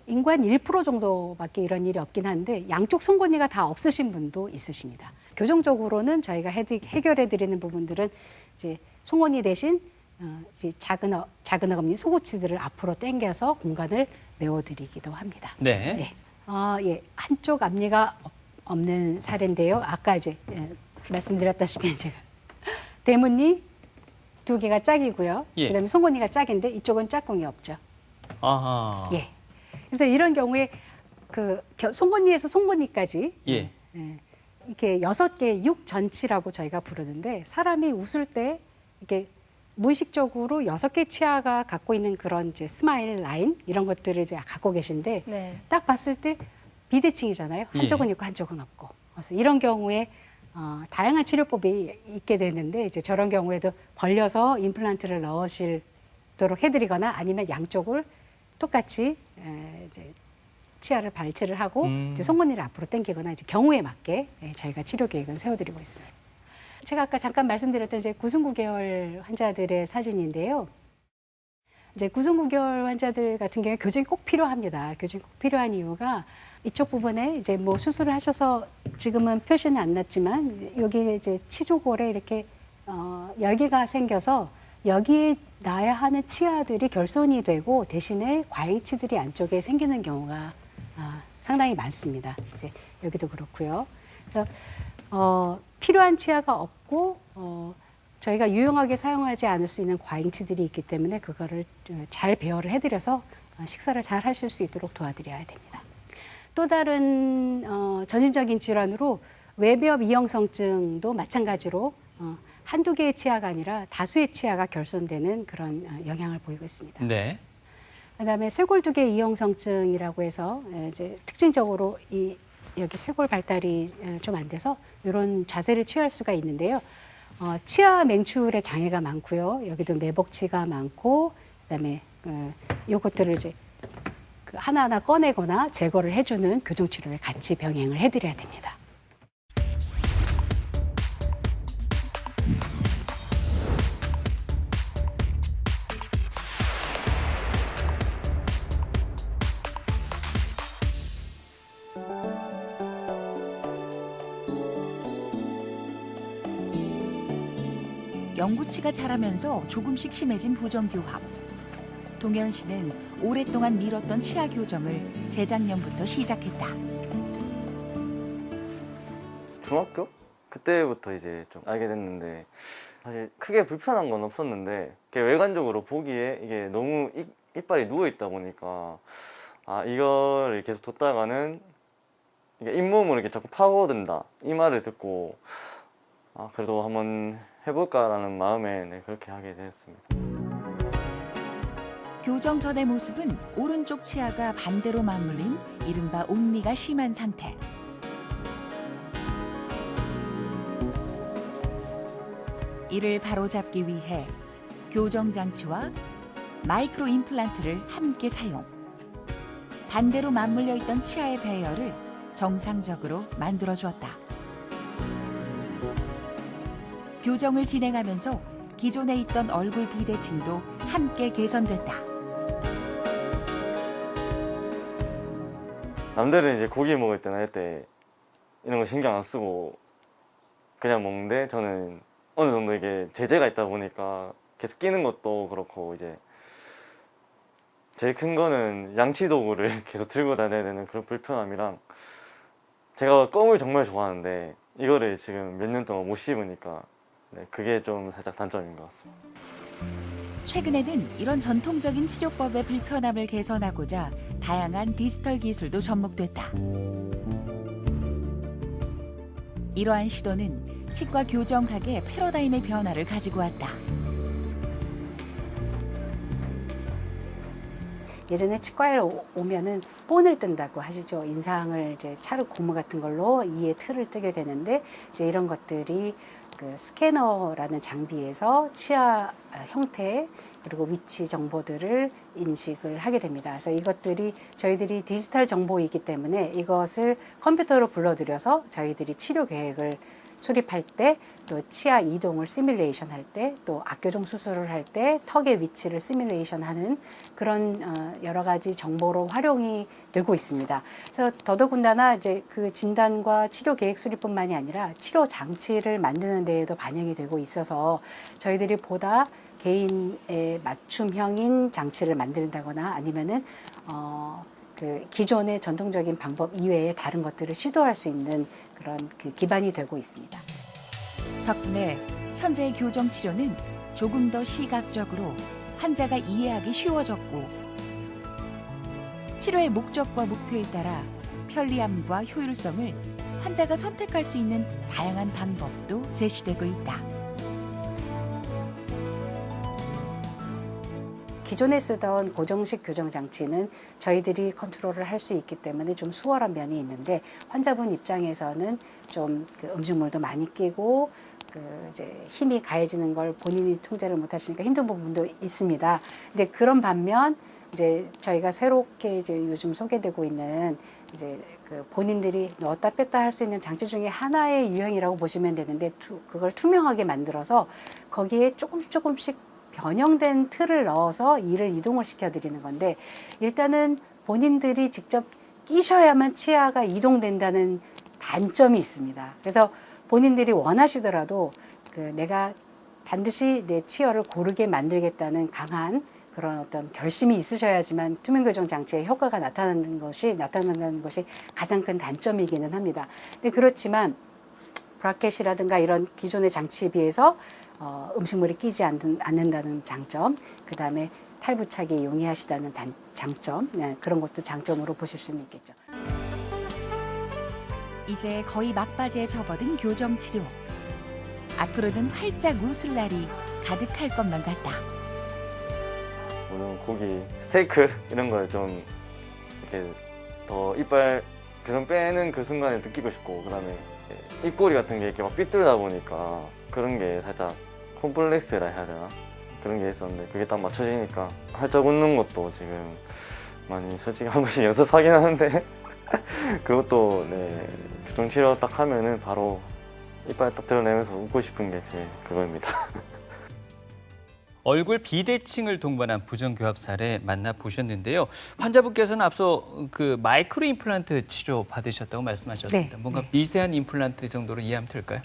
인구 한 1% 정도밖에 이런 일이 없긴 한데 양쪽 송곳니가 다 없으신 분도 있으십니다. 교정적으로는 저희가 해결해드리는 부분들은 이제 송곳니 대신 이제 작은 어금니 속우치들을 앞으로 당겨서 공간을 메워드리기도 합니다. 네. 네. 예, 한쪽 앞니가 없는 사례인데요. 아까 이제 말씀드렸다시피 제가 대문니 2개가 짝이고요. 예. 그다음에 송곳니가 짝인데 이쪽은 짝꿍이 없죠. 아하. 예. 그래서 이런 경우에 그 송곳니에서 송곳니까지 예. 이렇게 6개 육전치라고 저희가 부르는데 사람이 웃을 때 이렇게 무의식적으로 6개 치아가 갖고 있는 그런 이제 스마일 라인 이런 것들을 이제 갖고 계신데 네. 딱 봤을 때 비대칭이잖아요. 한쪽은 예. 있고 한쪽은 없고. 그래서 이런 경우에 다양한 치료법이 있게 되는데 이제 저런 경우에도 벌려서 임플란트를 넣으시도록 해드리거나 아니면 양쪽을 똑같이 이제 치아를 발치를 하고 이제 송곳니를 앞으로 당기거나 이제 경우에 맞게 저희가 치료 계획은 세워드리고 있습니다. 제가 아까 잠깐 말씀드렸던 이제 9승9개월 환자들의 사진인데요. 이제 9승9개월 환자들 같은 경우에 교정이 꼭 필요합니다. 교정이 꼭 필요한 이유가 이쪽 부분에 이제 뭐 수술을 하셔서 지금은 표시는 안 났지만 여기에 이제 치조골에 이렇게 열기가 생겨서 여기에 나야 하는 치아들이 결손이 되고 대신에 과잉치들이 안쪽에 생기는 경우가 상당히 많습니다. 이제 여기도 그렇고요. 그래서 필요한 치아가 없고 저희가 유용하게 사용하지 않을 수 있는 과잉치들이 있기 때문에 그거를 잘 배열을 해드려서 식사를 잘 하실 수 있도록 도와드려야 됩니다. 또 다른 전신적인 질환으로 외벽 이형성증도 마찬가지로 한두 개의 치아가 아니라 다수의 치아가 결손되는 그런 영향을 보이고 있습니다. 네. 그다음에 쇄골 두 개 이형성증이라고 해서 이제 특징적으로 여기 쇄골 발달이 좀 안 돼서 이런 자세를 취할 수가 있는데요. 치아 맹출의 장애가 많고요. 여기도 매복치가 많고 그다음에 요것들을 이제 하나하나 꺼내거나 제거를 해주는 교정 치료를 같이 병행을 해드려야 됩니다. 영구치가 자라면서 조금씩 심해진 부정교합. 동현 씨는 오랫동안 미뤘던 치아 교정을 재작년부터 시작했다. 중학교? 그때부터 이제 좀 알게 됐는데 사실 크게 불편한 건 없었는데 외관적으로 보기에 이게 너무 이빨이 누워 있다 보니까 이거를 계속 뒀다가는 이게 잇몸으로 이렇게 자꾸 파고든다 이 말을 듣고 그래도 한번 해볼까라는 마음에 그렇게 하게 되었습니다. 교정 전의 모습은 오른쪽 치아가 반대로 맞물린 이른바 옴니가 심한 상태. 이를 바로잡기 위해 교정 장치와 마이크로 임플란트를 함께 사용. 반대로 맞물려 있던 치아의 배열을 정상적으로 만들어 주었다. 교정을 진행하면서 기존에 있던 얼굴 비대칭도 함께 개선됐다. 남들은 이제 고기 먹을 때나 할 때 이런 거 신경 안 쓰고 그냥 먹는데 저는 어느 정도 이게 제재가 있다 보니까 계속 끼는 것도 그렇고 이제 제일 큰 거는 양치 도구를 계속 들고 다녀야 되는 그런 불편함이랑 제가 껌을 정말 좋아하는데 이거를 지금 몇 년 동안 못 씹으니까 그게 좀 살짝 단점인 것 같습니다. 최근에는 이런 전통적인 치료법의 불편함을 개선하고자 다양한 디지털 기술도 접목됐다. 이러한 시도는 치과 교정학의 패러다임의 변화를 가지고 왔다. 예전에 치과에 오면은 본을 뜬다고 하시죠. 인상을 이제 차르 고무 같은 걸로 이에 틀을 뜨게 되는데 이제 이런 것들이 그 스캐너라는 장비에서 치아 형태 그리고 위치 정보들을 인식을 하게 됩니다. 그래서 이것들이 저희들이 디지털 정보이기 때문에 이것을 컴퓨터로 불러들여서 저희들이 치료 계획을 수립할 때, 또 치아 이동을 시뮬레이션 할 때, 또 악교정 수술을 할 때 턱의 위치를 시뮬레이션 하는 그런 여러 가지 정보로 활용이 되고 있습니다. 그래서 더더군다나 이제 그 진단과 치료 계획 수립뿐만이 아니라 치료 장치를 만드는 데에도 반영이 되고 있어서 저희들이 보다 개인의 맞춤형인 장치를 만든다거나 아니면은 그 기존의 전통적인 방법 이외에 다른 것들을 시도할 수 있는 그런 그 기반이 되고 있습니다. 덕분에 현재의 교정 치료는 조금 더 시각적으로 환자가 이해하기 쉬워졌고 치료의 목적과 목표에 따라 편리함과 효율성을 환자가 선택할 수 있는 다양한 방법도 제시되고 있다. 기존에 쓰던 고정식 교정 장치는 저희들이 컨트롤을 할 수 있기 때문에 좀 수월한 면이 있는데 환자분 입장에서는 좀 그 음식물도 많이 끼고 그 이제 힘이 가해지는 걸 본인이 통제를 못 하시니까 힘든 부분도 있습니다. 근데 그런 반면 이제 저희가 새롭게 이제 요즘 소개되고 있는 이제 그 본인들이 넣었다 뺐다 할 수 있는 장치 중에 하나의 유형이라고 보시면 되는데 그걸 투명하게 만들어서 거기에 조금씩 변형된 틀을 넣어서 이를 이동을 시켜드리는 건데 일단은 본인들이 직접 끼셔야만 치아가 이동된다는 단점이 있습니다. 그래서 본인들이 원하시더라도 그 내가 반드시 내 치아를 고르게 만들겠다는 강한 그런 어떤 결심이 있으셔야지만 투명 교정 장치의 효과가 나타난다는 것이 가장 큰 단점이기는 합니다. 근데 그렇지만 브라켓이라든가 이런 기존의 장치에 비해서 음식물이 끼지 않는다는 장점, 그 다음에 탈부착이 용이하시다는 장점, 그런 것도 장점으로 보실 수는 있겠죠. 이제 거의 막바지에 접어든 교정 치료. 앞으로는 활짝 웃을 날이 가득할 것만 같다. 오늘 고기, 스테이크 이런 걸 좀 이렇게 더 이빨 교정 빼는 그 순간에 느끼고 싶고 그다음에 입꼬리 같은 게 이렇게 막 삐뚤다 보니까 그런 게 살짝 콤플렉스라 해야 되나? 그런 게 있었는데 그게 딱 맞춰지니까 활짝 웃는 것도 지금 많이 솔직히 한 번씩 연습하긴 하는데 그것도 교정 치료 딱 하면은 바로 이빨 딱 드러내면서 웃고 싶은 게 제 그거입니다. 얼굴 비대칭을 동반한 부정교합 사례 만나보셨는데요. 환자분께서는 앞서 그 마이크로 임플란트 치료 받으셨다고 말씀하셨습니다. 네, 뭔가 네. 미세한 임플란트 정도로 이해하면 될까요?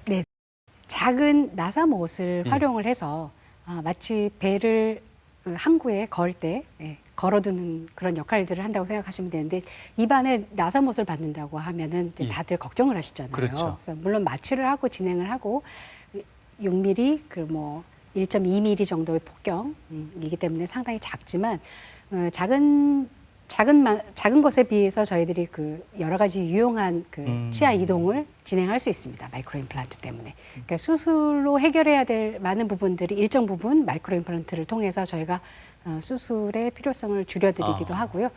작은 나사못을 예. 활용을 해서 마치 배를 그 항구에 걸 때 걸어두는 그런 역할들을 한다고 생각하시면 되는데 입안에 나사못을 받는다고 하면은 이제 예. 다들 걱정을 하시잖아요. 그렇죠. 그래서 물론 마취를 하고 진행을 하고 6mm 그 뭐 1.2mm 정도의 폭경이기 때문에 상당히 작지만 작은 것에 비해서 저희들이 그 여러 가지 유용한 그 치아 이동을 진행할 수 있습니다. 마이크로 임플란트 때문에. 그러니까 수술로 해결해야 될 많은 부분들이 일정 부분 마이크로 임플란트를 통해서 저희가 수술의 필요성을 줄여드리기도 하고요.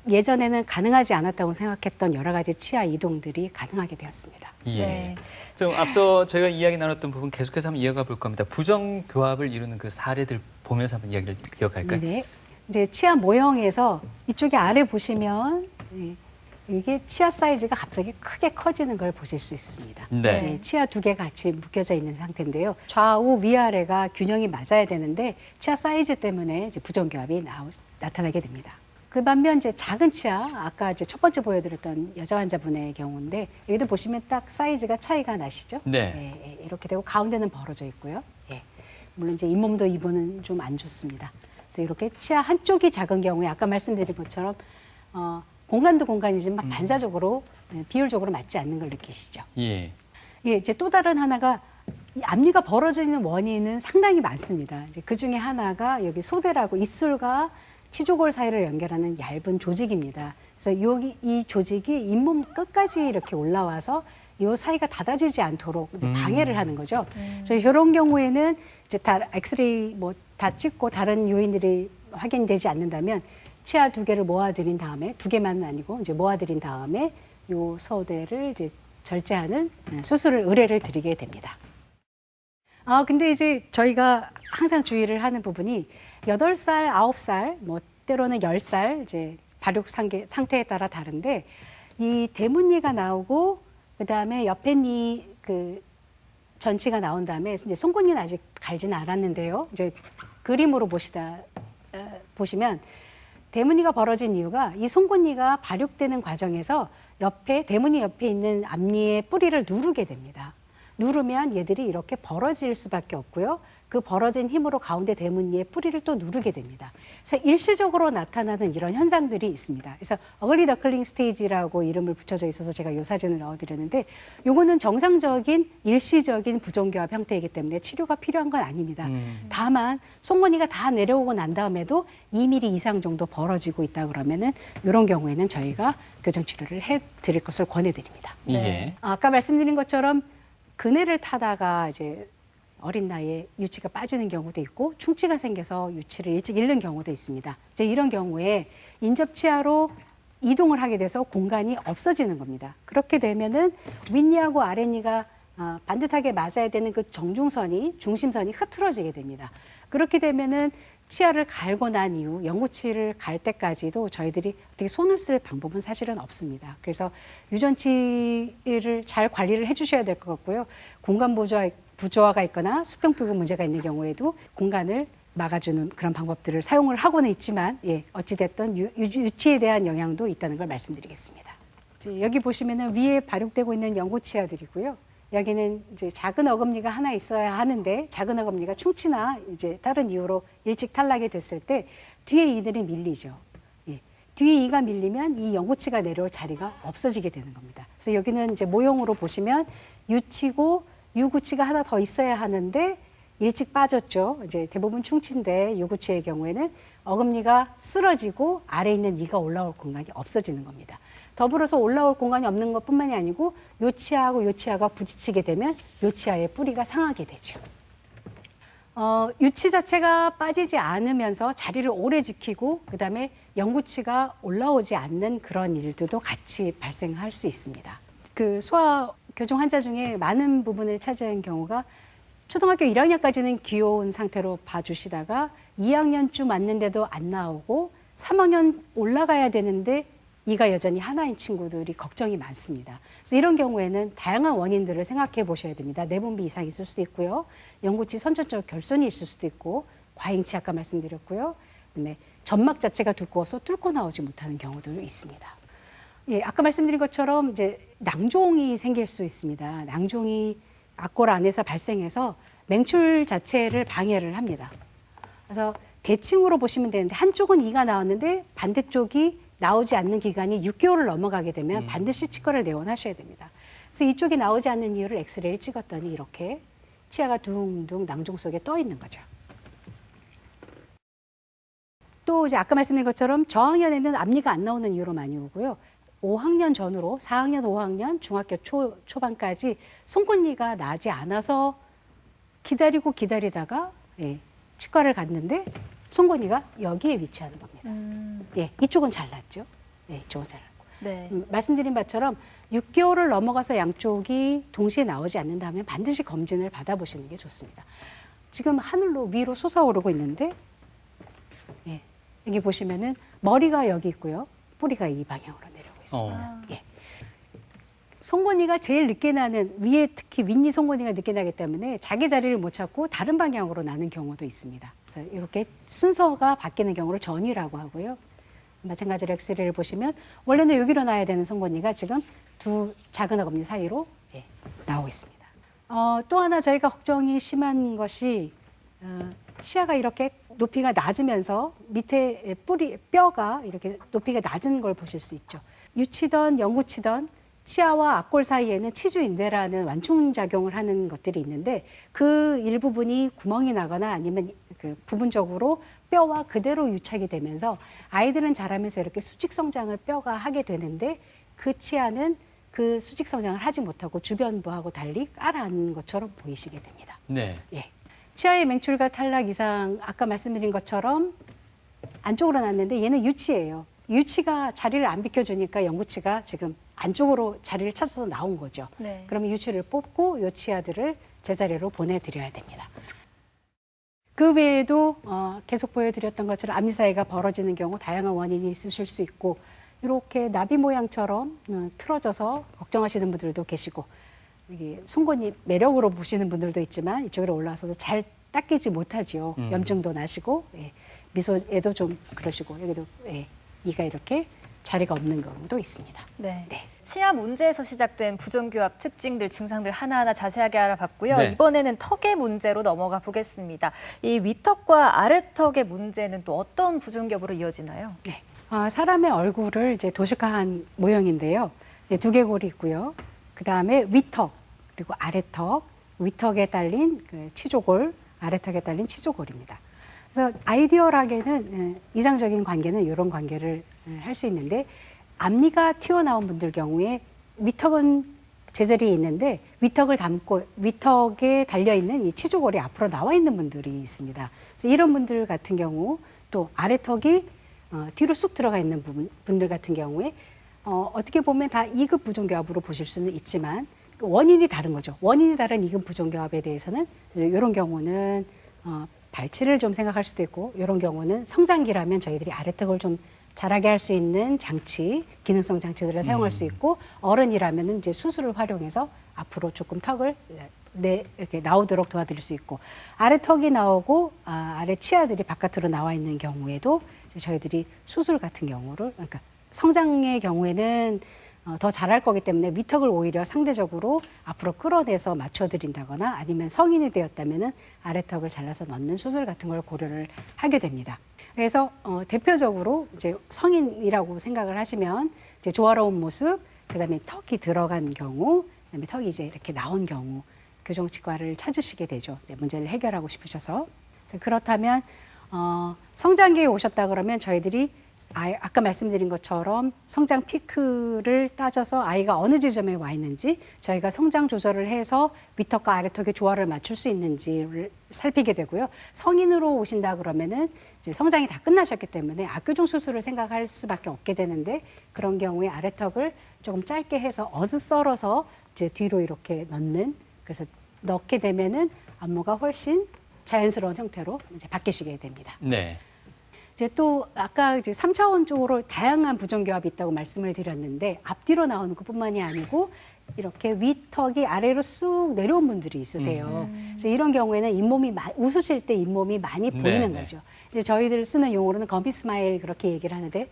예전에는 가능하지 않았다고 생각했던 여러 가지 치아 이동들이 가능하게 되었습니다. 예. 네. 좀 앞서 저희가 이야기 나눴던 부분 계속해서 한번 이어가 볼 겁니다. 부정교합을 이루는 그 사례들 보면서 한번 이야기를 이어갈까요? 네. 이제 치아 모형에서 이쪽에 아래 보시면 이게 치아 사이즈가 갑자기 크게 커지는 걸 보실 수 있습니다. 네. 치아 두 개 같이 묶여져 있는 상태인데요. 좌우 위아래가 균형이 맞아야 되는데 치아 사이즈 때문에 이제 부정교합이 나타나게 됩니다. 그 반면 이제 작은 치아, 아까 이제 첫 번째 보여드렸던 여자 환자분의 경우인데 여기도 보시면 딱 사이즈가 차이가 나시죠? 네. 이렇게 되고 가운데는 벌어져 있고요. 물론 이제 잇몸도 이분은 좀 안 좋습니다. 그래서 이렇게 치아 한쪽이 작은 경우에 아까 말씀드린 것처럼 공간도 공간이지만 반사적으로 비율적으로 맞지 않는 걸 느끼시죠. 예. 이제 또 다른 하나가 이 앞니가 벌어져 있는 원인은 상당히 많습니다. 이제 그 중에 하나가 여기 소대라고 입술과 치조골 사이를 연결하는 얇은 조직입니다. 그래서 여기 이 조직이 잇몸 끝까지 이렇게 올라와서 이 사이가 닫아지지 않도록 이제 방해를 하는 거죠. 그래서 이런 경우에는 이제 다 엑스레이 뭐 다 찍고 다른 요인들이 확인되지 않는다면 치아 두 개를 모아들인 다음에 두 개만은 아니고 이제 모아들인 다음에 요 소대를 이제 절제하는 수술을 의뢰를 드리게 됩니다. 근데 이제 저희가 항상 주의를 하는 부분이 8살, 9살, 뭐 때로는 10살 이제 발육 상태에 따라 다른데 이 대문니가 나오고 그다음에 옆에 니 그 전치가 나온 다음에 이제 송곳니는 아직 갈지는 않았는데요. 이제 그림으로 보시면 대문니가 벌어진 이유가 이 송곳니가 발육되는 과정에서 대문니 옆에 있는 앞니의 뿌리를 누르게 됩니다. 누르면 얘들이 이렇게 벌어질 수밖에 없고요. 그 벌어진 힘으로 가운데 대문니의 뿌리를 또 누르게 됩니다. 그래서 일시적으로 나타나는 이런 현상들이 있습니다. 그래서 어글리 더클링 스테이지라고 이름을 붙여져 있어서 제가 이 사진을 넣어드렸는데 요거는 정상적인 일시적인 부정교합 형태이기 때문에 치료가 필요한 건 아닙니다. 다만 송곳니가 다 내려오고 난 다음에도 2mm 이상 정도 벌어지고 있다 그러면은 이런 경우에는 저희가 교정 치료를 해드릴 것을 권해드립니다. 예. 아까 말씀드린 것처럼 그네를 타다가 이제 어린 나이에 유치가 빠지는 경우도 있고 충치가 생겨서 유치를 일찍 잃는 경우도 있습니다. 이제 이런 경우에 인접치아로 이동을 하게 돼서 공간이 없어지는 겁니다. 그렇게 되면은 윗니하고 아랫니가 반듯하게 맞아야 되는 그 중심선이 흐트러지게 됩니다. 그렇게 되면은 치아를 갈고 난 이후 연구치를 갈 때까지도 저희들이 어떻게 손을 쓸 방법은 사실은 없습니다. 그래서 유전치를 잘 관리를 해주셔야 될 것 같고요. 공간 부조화가 있거나 수평표고 문제가 있는 경우에도 공간을 막아주는 그런 방법들을 사용을 하고는 있지만 어찌됐든 유치에 대한 영향도 있다는 걸 말씀드리겠습니다. 여기 보시면은 위에 발육되고 있는 연고치아들이고요. 여기는 이제 작은 어금니가 하나 있어야 하는데 작은 어금니가 충치나 이제 다른 이유로 일찍 탈락이 됐을 때 뒤에 이들이 밀리죠. 뒤에 이가 밀리면 이 연고치가 내려올 자리가 없어지게 되는 겁니다. 그래서 여기는 이제 모형으로 보시면 유치고 유구치가 하나 더 있어야 하는데 일찍 빠졌죠. 이제 대부분 충치인데 유구치의 경우에는 어금니가 쓰러지고 아래에 있는 이가 올라올 공간이 없어지는 겁니다. 더불어서 올라올 공간이 없는 것뿐만이 아니고 요치아하고 요치아가 부딪히게 되면 요치아의 뿌리가 상하게 되죠. 유치 자체가 빠지지 않으면서 자리를 오래 지키고 그다음에 연구치가 올라오지 않는 그런 일들도 같이 발생할 수 있습니다. 그 소아 교정 환자 중에 많은 부분을 차지하는 경우가 초등학교 1학년까지는 귀여운 상태로 봐주시다가 2학년쯤 왔는데도 안 나오고 3학년 올라가야 되는데 이가 여전히 하나인 친구들이 걱정이 많습니다. 그래서 이런 경우에는 다양한 원인들을 생각해 보셔야 됩니다. 내분비 이상이 있을 수도 있고요. 연구치 선천적 결손이 있을 수도 있고 과잉치 아까 말씀드렸고요. 그다음에 점막 자체가 두꺼워서 뚫고 나오지 못하는 경우도 있습니다. 아까 말씀드린 것처럼 이제 낭종이 생길 수 있습니다. 낭종이 악골 안에서 발생해서 맹출 자체를 방해를 합니다. 그래서 대칭으로 보시면 되는데 한쪽은 이가 나왔는데 반대쪽이 나오지 않는 기간이 6개월을 넘어가게 되면 반드시 치과를 내원하셔야 됩니다. 그래서 이쪽이 나오지 않는 이유를 엑스레이를 찍었더니 이렇게 치아가 둥둥 낭종 속에 떠 있는 거죠. 또 이제 아까 말씀드린 것처럼 저학년에는 앞니가 안 나오는 이유로 많이 오고요. 5학년 전후로 4학년, 5학년, 중학교 초반까지 송곳니가 나지 않아서 기다리고 기다리다가 예, 치과를 갔는데 송곳니가 여기에 위치하는 겁니다. 예, 이쪽은 잘 났죠. 예, 이쪽은 잘 났고. 네. 말씀드린 바처럼 6개월을 넘어가서 양쪽이 동시에 나오지 않는다면 반드시 검진을 받아보시는 게 좋습니다. 지금 하늘로 위로 솟아오르고 있는데 예, 여기 보시면은 머리가 여기 있고요. 뿌리가 이 방향으로 내려오고 있습니다. 예. 송곳니가 제일 늦게 나는 위에 특히 윗니 송곳니가 늦게 나기 때문에 자기 자리를 못 찾고 다른 방향으로 나는 경우도 있습니다. 그래서 이렇게 순서가 바뀌는 경우를 전위라고 하고요. 마찬가지로 엑스레이를 보시면 원래는 여기로 나야 되는 송곳니가 지금 두 작은 어금니 사이로 예, 나오고 있습니다. 또 하나 저희가 걱정이 심한 것이 치아가 이렇게 높이가 낮으면서 밑에 뼈가 이렇게 높이가 낮은 걸 보실 수 있죠. 유치던 영구치던 치아와 앞골 사이에는 치주인대라는 완충작용을 하는 것들이 있는데 그 일부분이 구멍이 나거나 아니면 그 부분적으로 뼈와 그대로 유착이 되면서 아이들은 자라면서 이렇게 수직 성장을 뼈가 하게 되는데 그 치아는 그 수직 성장을 하지 못하고 주변부하고 달리 깔아앉는 것처럼 보이시게 됩니다. 네. 예. 치아의 맹출과 탈락 이상 아까 말씀드린 것처럼 안쪽으로 났는데 얘는 유치예요. 유치가 자리를 안 비켜주니까 영구치가 지금 안쪽으로 자리를 찾아서 나온 거죠. 네. 그러면 유치를 뽑고 요 치아들을 제자리로 보내드려야 됩니다. 그 외에도 계속 보여드렸던 것처럼 앞니 사이가 벌어지는 경우 다양한 원인이 있으실 수 있고 이렇게 나비 모양처럼 틀어져서 걱정하시는 분들도 계시고 이게 송곳니 매력으로 보시는 분들도 있지만 이쪽으로 올라와서 잘 닦이지 못하지요. 염증도 나시고 예, 미소에도 좀 그러시고 여기도 예, 이가 이렇게 자리가 없는 경우도 있습니다. 네. 네. 치아 문제에서 시작된 부종교합 특징들, 증상들 하나하나 자세하게 알아봤고요. 네. 이번에는 턱의 문제로 넘어가 보겠습니다. 이 위턱과 아래턱의 문제는 또 어떤 부종교합으로 이어지나요? 네. 사람의 얼굴을 이제 도식화한 모형인데요. 이제 두개골이 있고요. 그 다음에 위턱 그리고 아래턱, 위턱에 딸린 그 치조골, 아래턱에 딸린 치조골입니다. 그래서 아이디얼하게는 이상적인 관계는 이런 관계를 할 수 있는데 앞니가 튀어나온 분들 경우에 위턱은 제자리에 있는데 위턱을 담고 위턱에 달려 있는 이 치조골이 앞으로 나와 있는 분들이 있습니다. 그래서 이런 분들 같은 경우 또 아래턱이 뒤로 쑥 들어가 있는 분들 같은 경우에 어떻게 보면 다 2급 부종교합으로 보실 수는 있지만 원인이 다른 거죠. 원인이 다른 2급 부종교합에 대해서는 이런 경우는 발치를 좀 생각할 수도 있고 이런 경우는 성장기라면 저희들이 아래턱을 좀 자라게 할 수 있는 장치, 기능성 장치들을 사용할 수 있고 어른이라면 이제 수술을 활용해서 앞으로 조금 턱을 이렇게 나오도록 도와드릴 수 있고 아래턱이 나오고 아래 치아들이 바깥으로 나와 있는 경우에도 저희들이 수술 같은 경우를 그러니까 성장의 경우에는 더 잘할 거기 때문에 위턱을 오히려 상대적으로 앞으로 끌어내서 맞춰드린다거나 아니면 성인이 되었다면은 아래턱을 잘라서 넣는 수술 같은 걸 고려를 하게 됩니다. 그래서 대표적으로 이제 성인이라고 생각을 하시면 이제 조화로운 모습, 그다음에 턱이 들어간 경우, 그다음에 턱이 이제 이렇게 나온 경우 교정치과를 찾으시게 되죠. 이제 문제를 해결하고 싶으셔서 그렇다면 성장기에 오셨다 그러면 저희들이 아까 말씀드린 것처럼 성장 피크를 따져서 아이가 어느 지점에 와 있는지 저희가 성장 조절을 해서 위턱과 아래턱의 조화를 맞출 수 있는지를 살피게 되고요. 성인으로 오신다 그러면은 이제 성장이 다 끝나셨기 때문에 악교정 수술을 생각할 수밖에 없게 되는데 그런 경우에 아래턱을 조금 짧게 해서 썰어서 이제 뒤로 이렇게 넣는 그래서 넣게 되면은 안무가 훨씬 자연스러운 형태로 이제 바뀌시게 됩니다. 네. 이제 또 아까 이제 3차원 쪽으로 다양한 부종교합이 있다고 말씀을 드렸는데 앞뒤로 나오는 것뿐만이 아니고 이렇게 위턱이 아래로 쑥 내려온 분들이 있으세요. 그래서 이런 경우에는 잇몸이 웃으실 때 잇몸이 많이 보이는 네, 거죠. 이제 저희들 쓰는 용어로는 검피 스마일 그렇게 얘기를 하는데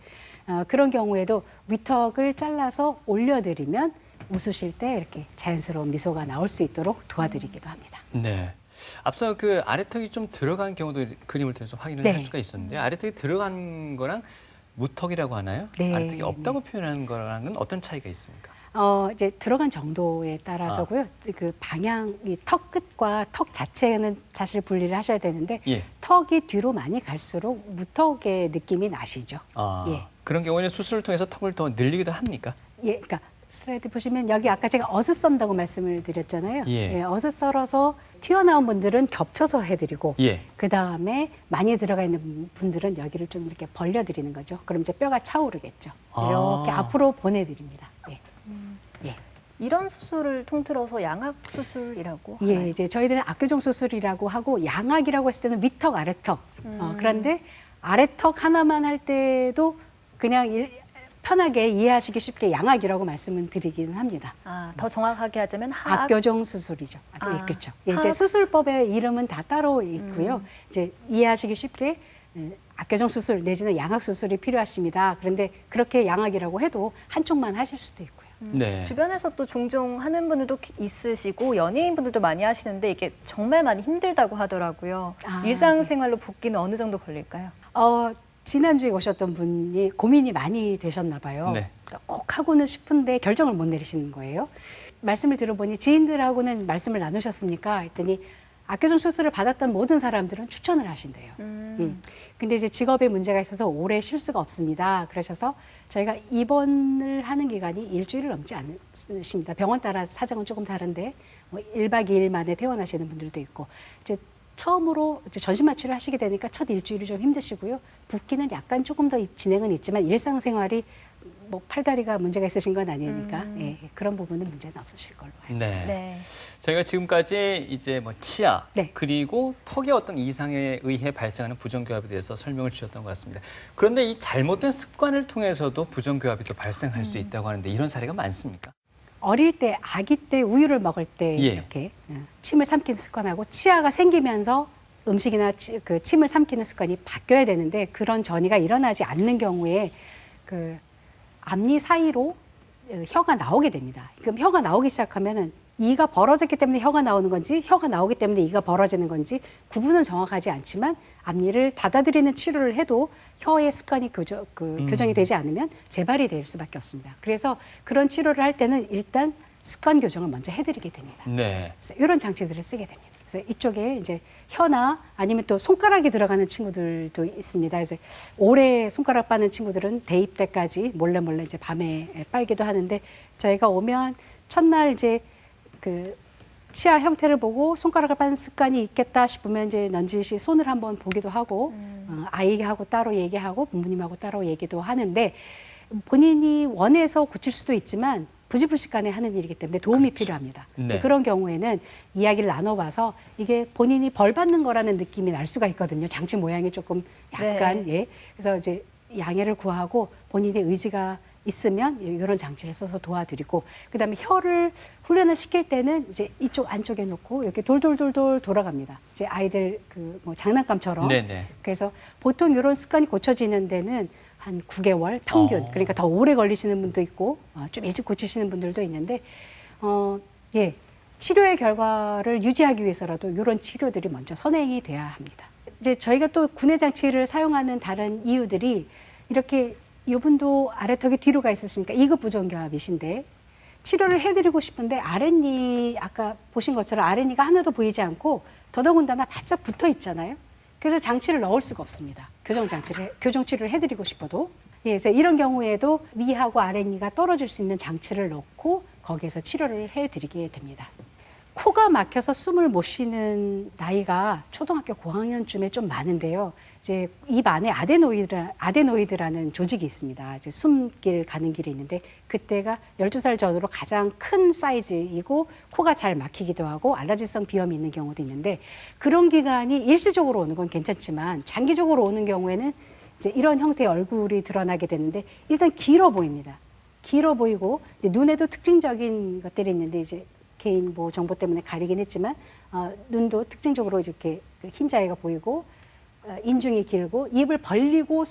그런 경우에도 위턱을 잘라서 올려드리면 웃으실 때 이렇게 자연스러운 미소가 나올 수 있도록 도와드리기도 합니다. 네. 앞서 그 아래턱이 좀 들어간 경우도 그림을 통해서 확인을 네. 할 수가 있었는데 아래턱이 들어간 거랑 무턱이라고 하나요? 네. 아래턱이 없다고 표현하는 거랑은 어떤 차이가 있습니까? 이제 들어간 정도에 따라서고요. 그 방향, 이 턱 끝과 턱 자체는 사실 분리를 하셔야 되는데 예. 턱이 뒤로 많이 갈수록 무턱의 느낌이 나시죠. 예. 그런 경우에는 수술을 통해서 턱을 더 늘리기도 합니까? 예, 그러니까 슬라이드 보시면 여기 아까 제가 어슷 썬다고 말씀을 드렸잖아요. 예. 어슷 썰어서 튀어나온 분들은 겹쳐서 해드리고 예. 그 다음에 많이 들어가 있는 분들은 여기를 좀 이렇게 벌려드리는 거죠. 그럼 이제 뼈가 차오르겠죠. 이렇게 앞으로 보내드립니다. 예. 예. 이런 수술을 통틀어서 양악 수술이라고 예, 하나요? 이제 저희들은 악교정 수술이라고 하고 양악이라고 했을 때는 위턱, 아래턱. 그런데 아래턱 하나만 할 때도 그냥 편하게 이해하시기 쉽게 양악이라고 말씀을 드리기는 합니다. 더 정확하게 하자면 하악. 악교정 수술이죠. 예, 그렇죠. 예, 이제 하악 수술법의 이름은 다 따로 있고요. 이제 이해하시기 쉽게 악교정 수술 내지는 양악 수술이 필요하십니다. 그런데 그렇게 양악이라고 해도 한쪽만 하실 수도 있고요. 네. 주변에서 또 종종 하는 분들도 있으시고 연예인분들도 많이 하시는데 이게 정말 많이 힘들다고 하더라고요. 일상생활로 복귀는 어느 정도 걸릴까요? 지난주에 오셨던 분이 고민이 많이 되셨나 봐요. 네. 꼭 하고는 싶은데 결정을 못 내리시는 거예요. 말씀을 들어보니 지인들하고는 말씀을 나누셨습니까? 했더니 악교정 수술을 받았던 모든 사람들은 추천을 하신대요. 근데 이제 직업에 문제가 있어서 오래 쉴 수가 없습니다. 그러셔서 저희가 입원을 하는 기간이 일주일을 넘지 않으십니다. 병원 따라 사정은 조금 다른데 뭐 1박 2일 만에 퇴원하시는 분들도 있고 이제 처음으로 이제 전신 마취를 하시게 되니까 첫 일주일이 좀 힘드시고요. 붓기는 약간 조금 더 진행은 있지만 일상생활이 뭐 팔다리가 문제가 있으신 건 아니니까 예, 그런 부분은 문제는 없으실 걸로 알고 있습니다. 네. 저희가 지금까지 이제 뭐 치아 네. 그리고 턱의 어떤 이상에 의해 발생하는 부정교합에 대해서 설명을 주셨던 것 같습니다. 그런데 이 잘못된 습관을 통해서도 부정교합이 또 발생할 수 있다고 하는데 이런 사례가 많습니까? 어릴 때 아기 때 우유를 먹을 때 예. 이렇게 침을 삼키는 습관하고 치아가 생기면서 음식이나 그 침을 삼키는 습관이 바뀌어야 되는데 그런 전이가 일어나지 않는 경우에 그 앞니 사이로 혀가 나오게 됩니다. 그럼 혀가 나오기 시작하면은 이가 벌어졌기 때문에 혀가 나오는 건지 혀가 나오기 때문에 이가 벌어지는 건지 구분은 정확하지 않지만 앞니를 닫아드리는 치료를 해도 혀의 습관이 교정이 되지 않으면 재발이 될 수밖에 없습니다. 그래서 그런 치료를 할 때는 일단 습관 교정을 먼저 해드리게 됩니다. 네. 그래서 이런 장치들을 쓰게 됩니다. 그래서 이쪽에 이제 혀나 아니면 또 손가락이 들어가는 친구들도 있습니다. 그래서 오래 손가락 빠는 친구들은 대입 때까지 몰래 이제 밤에 빨기도 하는데 저희가 오면 첫날 이제 그 치아 형태를 보고 손가락을 빠는 습관이 있겠다 싶으면 이제 넌지시 손을 한번 보기도 하고 아이하고 따로 얘기하고 부모님하고 따로 얘기도 하는데 본인이 원해서 고칠 수도 있지만 부지불식간에 하는 일이기 때문에 도움이 필요합니다. 네. 그런 경우에는 이야기를 나눠봐서 이게 본인이 벌 받는 거라는 느낌이 날 수가 있거든요. 장치 모양이 조금 약간 예. 그래서 이제 양해를 구하고 본인의 의지가 있으면 이런 장치를 써서 도와드리고 그다음에 혀를 훈련을 시킬 때는 이제 이쪽 안쪽에 놓고 이렇게 돌돌돌돌 돌아갑니다. 이제 아이들 그 뭐 장난감처럼. 네네. 그래서 보통 이런 습관이 고쳐지는 데는 한 9개월 평균. 그러니까 더 오래 걸리시는 분도 있고 좀 일찍 고치시는 분들도 있는데 예. 치료의 결과를 유지하기 위해서라도 이런 치료들이 먼저 선행이 돼야 합니다. 이제 저희가 또 구내 장치를 사용하는 다른 이유들이 이렇게 이분도 아래턱이 뒤로 가 있으시니까 2급 부정교합이신데 치료를 해드리고 싶은데 아랫니 아까 보신 것처럼 아랫니가 하나도 보이지 않고 더더군다나 바짝 붙어 있잖아요. 그래서 장치를 넣을 수가 없습니다. 교정 치료를 해드리고 싶어도. 예, 그래서 이런 경우에도 위하고 아랫니가 떨어질 수 있는 장치를 넣고 거기에서 치료를 해드리게 됩니다. 코가 막혀서 숨을 못 쉬는 나이가 초등학교 고학년쯤에 좀 많은데요. 이제 입 안에 아데노이드라는 조직이 있습니다. 이제 숨길 가는 길이 있는데 그때가 12살 전후로 가장 큰 사이즈이고 코가 잘 막히기도 하고 알러지성 비염이 있는 경우도 있는데 그런 기간이 일시적으로 오는 건 괜찮지만 장기적으로 오는 경우에는 이제 이런 형태의 얼굴이 드러나게 되는데 일단 길어 보입니다. 길어 보이고 이제 눈에도 특징적인 것들이 있는데 이제 개인 뭐 정보 때문에 가리긴 했지만 눈도 특징적으로 이렇게 흰자위가 보이고 인중이 길고 입을 벌리고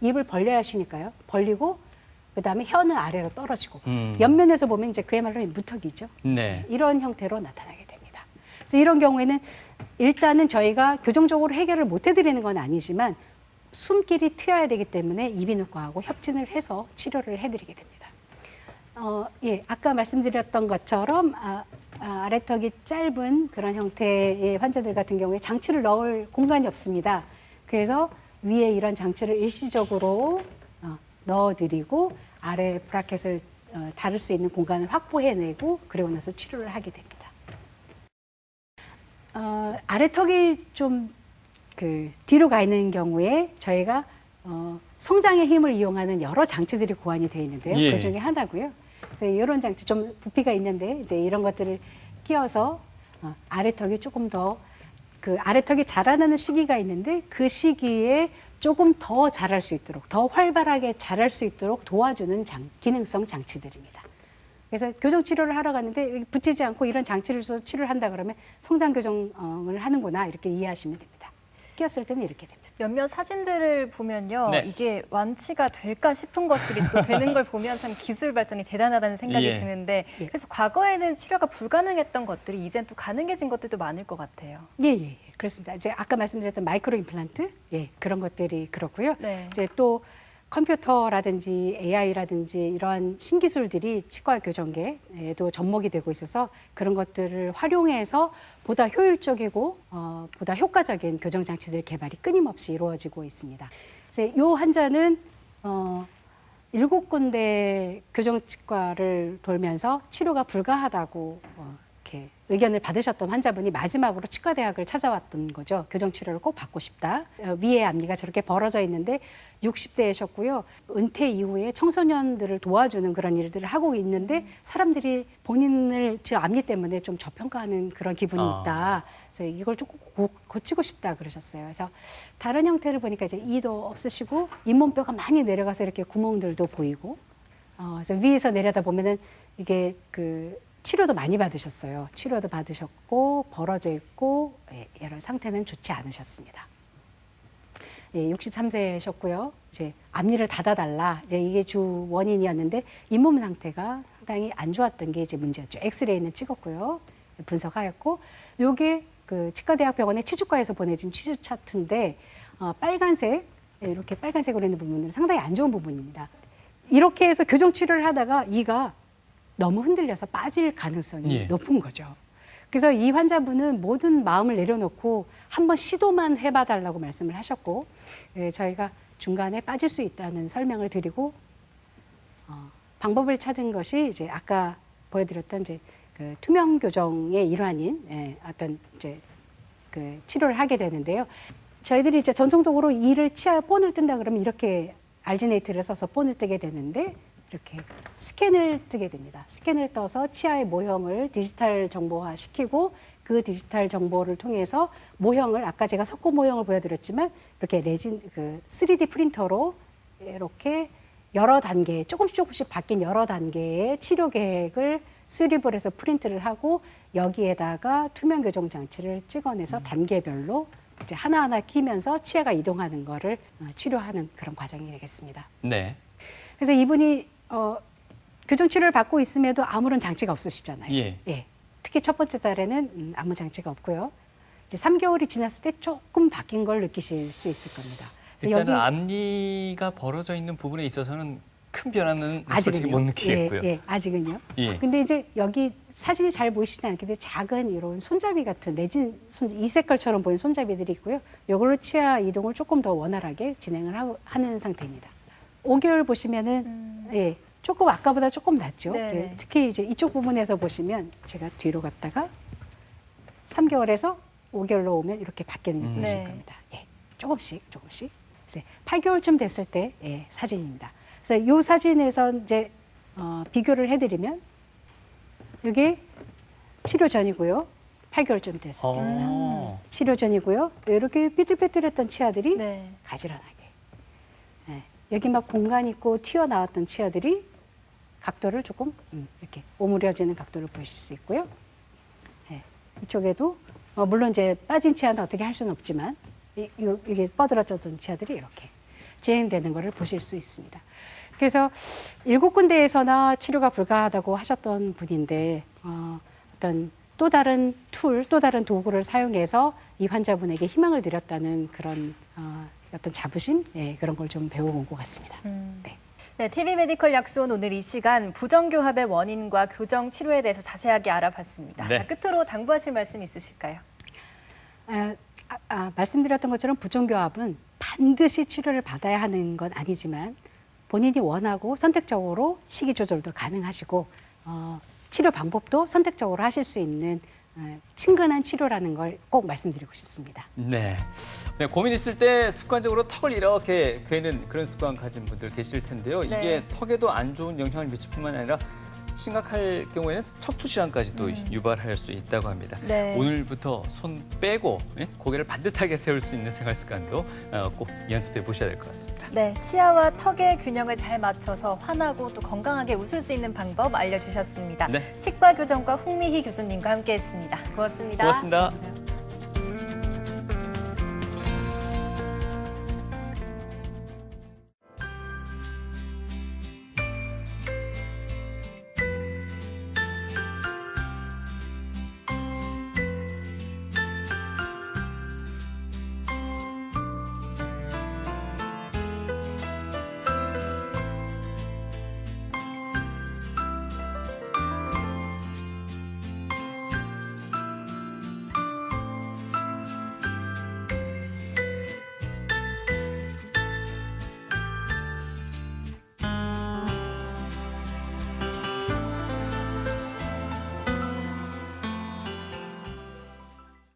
입을 벌려야 하시니까요. 벌리고 그다음에 혀는 아래로 떨어지고 옆면에서 보면 이제 그야말로 무턱이죠. 네. 이런 형태로 나타나게 됩니다. 그래서 이런 경우에는 일단은 저희가 교정적으로 해결을 못 해드리는 건 아니지만 숨길이 트여야 되기 때문에 이비인후과하고 협진을 해서 치료를 해드리게 됩니다. 예, 아까 말씀드렸던 것처럼 아래턱이 짧은 그런 형태의 환자들 같은 경우에 장치를 넣을 공간이 없습니다. 그래서 위에 이런 장치를 일시적으로 넣어드리고 아래 브라켓을 다룰 수 있는 공간을 확보해내고 그리고 나서 치료를 하게 됩니다. 아래턱이 좀 뒤로 가 있는 경우에 저희가 성장의 힘을 이용하는 여러 장치들이 고안이 되어 있는데요. 예. 그 중에 하나고요. 그래서 이런 장치 좀 부피가 있는데 이제 이런 것들을 끼워서 아래턱이 조금 더 그 아래턱이 자라나는 시기가 있는데 그 시기에 조금 더 자랄 수 있도록 더 활발하게 자랄 수 있도록 도와주는 기능성 장치들입니다. 그래서 교정 치료를 하러 갔는데 붙이지 않고 이런 장치를 써서 치료를 한다 그러면 성장 교정을 하는구나 이렇게 이해하시면 됩니다. 끼웠을 때는 이렇게 됩니다. 몇몇 사진들을 보면요. 네. 이게 완치가 될까 싶은 것들이 또 되는 걸 보면 참 기술 발전이 대단하다는 생각이 예. 드는데 예. 그래서 과거에는 치료가 불가능했던 것들이 이젠 또 가능해진 것들도 많을 것 같아요. 예, 그렇습니다. 이제 아까 말씀드렸던 마이크로 임플란트, 예, 그런 것들이 그렇고요. 네. 이제 또 컴퓨터라든지 AI라든지 이러한 신기술들이 치과 교정계에도 접목이 되고 있어서 그런 것들을 활용해서 보다 효율적이고 보다 효과적인 교정 장치들 개발이 끊임없이 이루어지고 있습니다. 그래서 이 환자는 7군데 교정치과를 돌면서 치료가 불가하다고 이렇게 의견을 받으셨던 환자분이 마지막으로 치과대학을 찾아왔던 거죠. 교정치료를 꼭 받고 싶다. 위에 앞니가 저렇게 벌어져 있는데 60대이셨고요. 은퇴 이후에 청소년들을 도와주는 그런 일들을 하고 있는데 사람들이 본인을 저 앞니 때문에 좀 저평가하는 그런 기분이 있다. 그래서 이걸 조금 고치고 싶다 그러셨어요. 그래서 다른 형태를 보니까 이제 이도 없으시고 잇몸뼈가 많이 내려가서 이렇게 구멍들도 보이고 그래서 위에서 내려다 보면은 이게 치료도 많이 받으셨어요. 치료도 받으셨고 벌어져 있고 이런 상태는 좋지 않으셨습니다. 예, 63세셨고요. 이제 앞니를 닫아달라. 이제 이게 주 원인이었는데 잇몸 상태가 상당히 안 좋았던 게 이제 문제였죠. 엑스레이는 찍었고요. 분석하였고 요게 치과대학병원의 치주과에서 보내진 치주 차트인데 빨간색 이렇게 빨간색으로 있는 부분은 상당히 안 좋은 부분입니다. 이렇게 해서 교정 치료를 하다가 이가 너무 흔들려서 빠질 가능성이 예. 높은 거죠. 그래서 이 환자분은 모든 마음을 내려놓고 한번 시도만 해봐달라고 말씀을 하셨고 저희가 중간에 빠질 수 있다는 설명을 드리고 방법을 찾은 것이 이제 아까 보여드렸던 이제 투명 교정의 일환인 어떤 이제 치료를 하게 되는데요. 저희들이 이제 전통적으로 이를 치아에 본을 뜬다 그러면 이렇게 알지네이트를 써서 본을 뜨게 되는데 이렇게 스캔을 뜨게 됩니다. 스캔을 떠서 치아의 모형을 디지털 정보화 시키고 그 디지털 정보를 통해서 모형을 아까 제가 석고 모형을 보여드렸지만 이렇게 3D 프린터로 이렇게 여러 단계 조금씩 바뀐 여러 단계의 치료 계획을 수립을 해서 프린트를 하고 여기에다가 투명 교정 장치를 찍어내서 단계별로 이제 하나하나 끼면서 치아가 이동하는 거를 치료하는 그런 과정이 되겠습니다. 네. 그래서 이분이 교정 치료를 받고 있음에도 아무런 장치가 없으시잖아요. 예. 특히 첫 번째 달에는 아무 장치가 없고요. 이제 3개월이 지났을 때 조금 바뀐 걸 느끼실 수 있을 겁니다. 일단은 앞니가 벌어져 있는 부분에 있어서는 큰 변화는 솔직히 아직은요. 못 느끼겠고요. 예, 아직은요. 예. 근데 이제 여기 사진이 잘 보이시지 않겠는데 작은 이런 손잡이 같은 레진 이 색깔처럼 보이는 손잡이들이 있고요. 이걸로 치아 이동을 조금 더 원활하게 진행을 하는 상태입니다. 5개월 보시면은 예, 조금 아까보다 조금 낫죠. 네네. 특히 이제 이쪽 부분에서 보시면 제가 뒤로 갔다가 3개월에서 5개월로 오면 이렇게 바뀌는 걸 보실 네. 겁니다. 예, 조금씩. 이제 8개월쯤 됐을 때 사진입니다. 그래서 이 사진에서 이제 비교를 해드리면 이게 치료 전이고요. 8개월쯤 됐을 때입니다. 치료 전이고요. 이렇게 삐뚤빼뚤했던 치아들이 네. 가지런하게. 여기 막 공간 있고 튀어나왔던 치아들이 각도를 조금 이렇게 오므려지는 각도를 보실 수 있고요. 이쪽에도 물론 이제 빠진 치아는 어떻게 할 수는 없지만 이게 뻗어졌던 치아들이 이렇게 진행되는 것을 보실 수 있습니다. 그래서 7군데에서나 치료가 불가하다고 하셨던 분인데 어떤 또 다른 툴, 또 다른 도구를 사용해서 이 환자분에게 희망을 드렸다는 그런 어떤 자부심, 예, 그런 걸 좀 배워온 것 같습니다. 네. 네, TV 메디컬 약수원 오늘 이 시간 부정교합의 원인과 교정 치료에 대해서 자세하게 알아봤습니다. 네. 자, 끝으로 당부하실 말씀 있으실까요? 말씀드렸던 것처럼 부정교합은 반드시 치료를 받아야 하는 건 아니지만 본인이 원하고 선택적으로 식이 조절도 가능하시고 치료 방법도 선택적으로 하실 수 있는 친근한 치료라는 걸 꼭 말씀드리고 싶습니다. 네. 네, 고민 있을 때 습관적으로 턱을 이렇게 괴는 그런 습관 가진 분들 계실 텐데요. 네. 이게 턱에도 안 좋은 영향을 미칠 뿐만 아니라 심각할 경우에는 척추 질환까지도 유발할 수 있다고 합니다. 네. 오늘부터 손 빼고 고개를 반듯하게 세울 수 있는 생활 습관도 꼭 연습해 보셔야 될 것 같습니다. 네, 치아와 턱의 균형을 잘 맞춰서 환하고 또 건강하게 웃을 수 있는 방법 알려주셨습니다. 네. 치과 교정과 홍미희 교수님과 함께했습니다. 고맙습니다. 고맙습니다.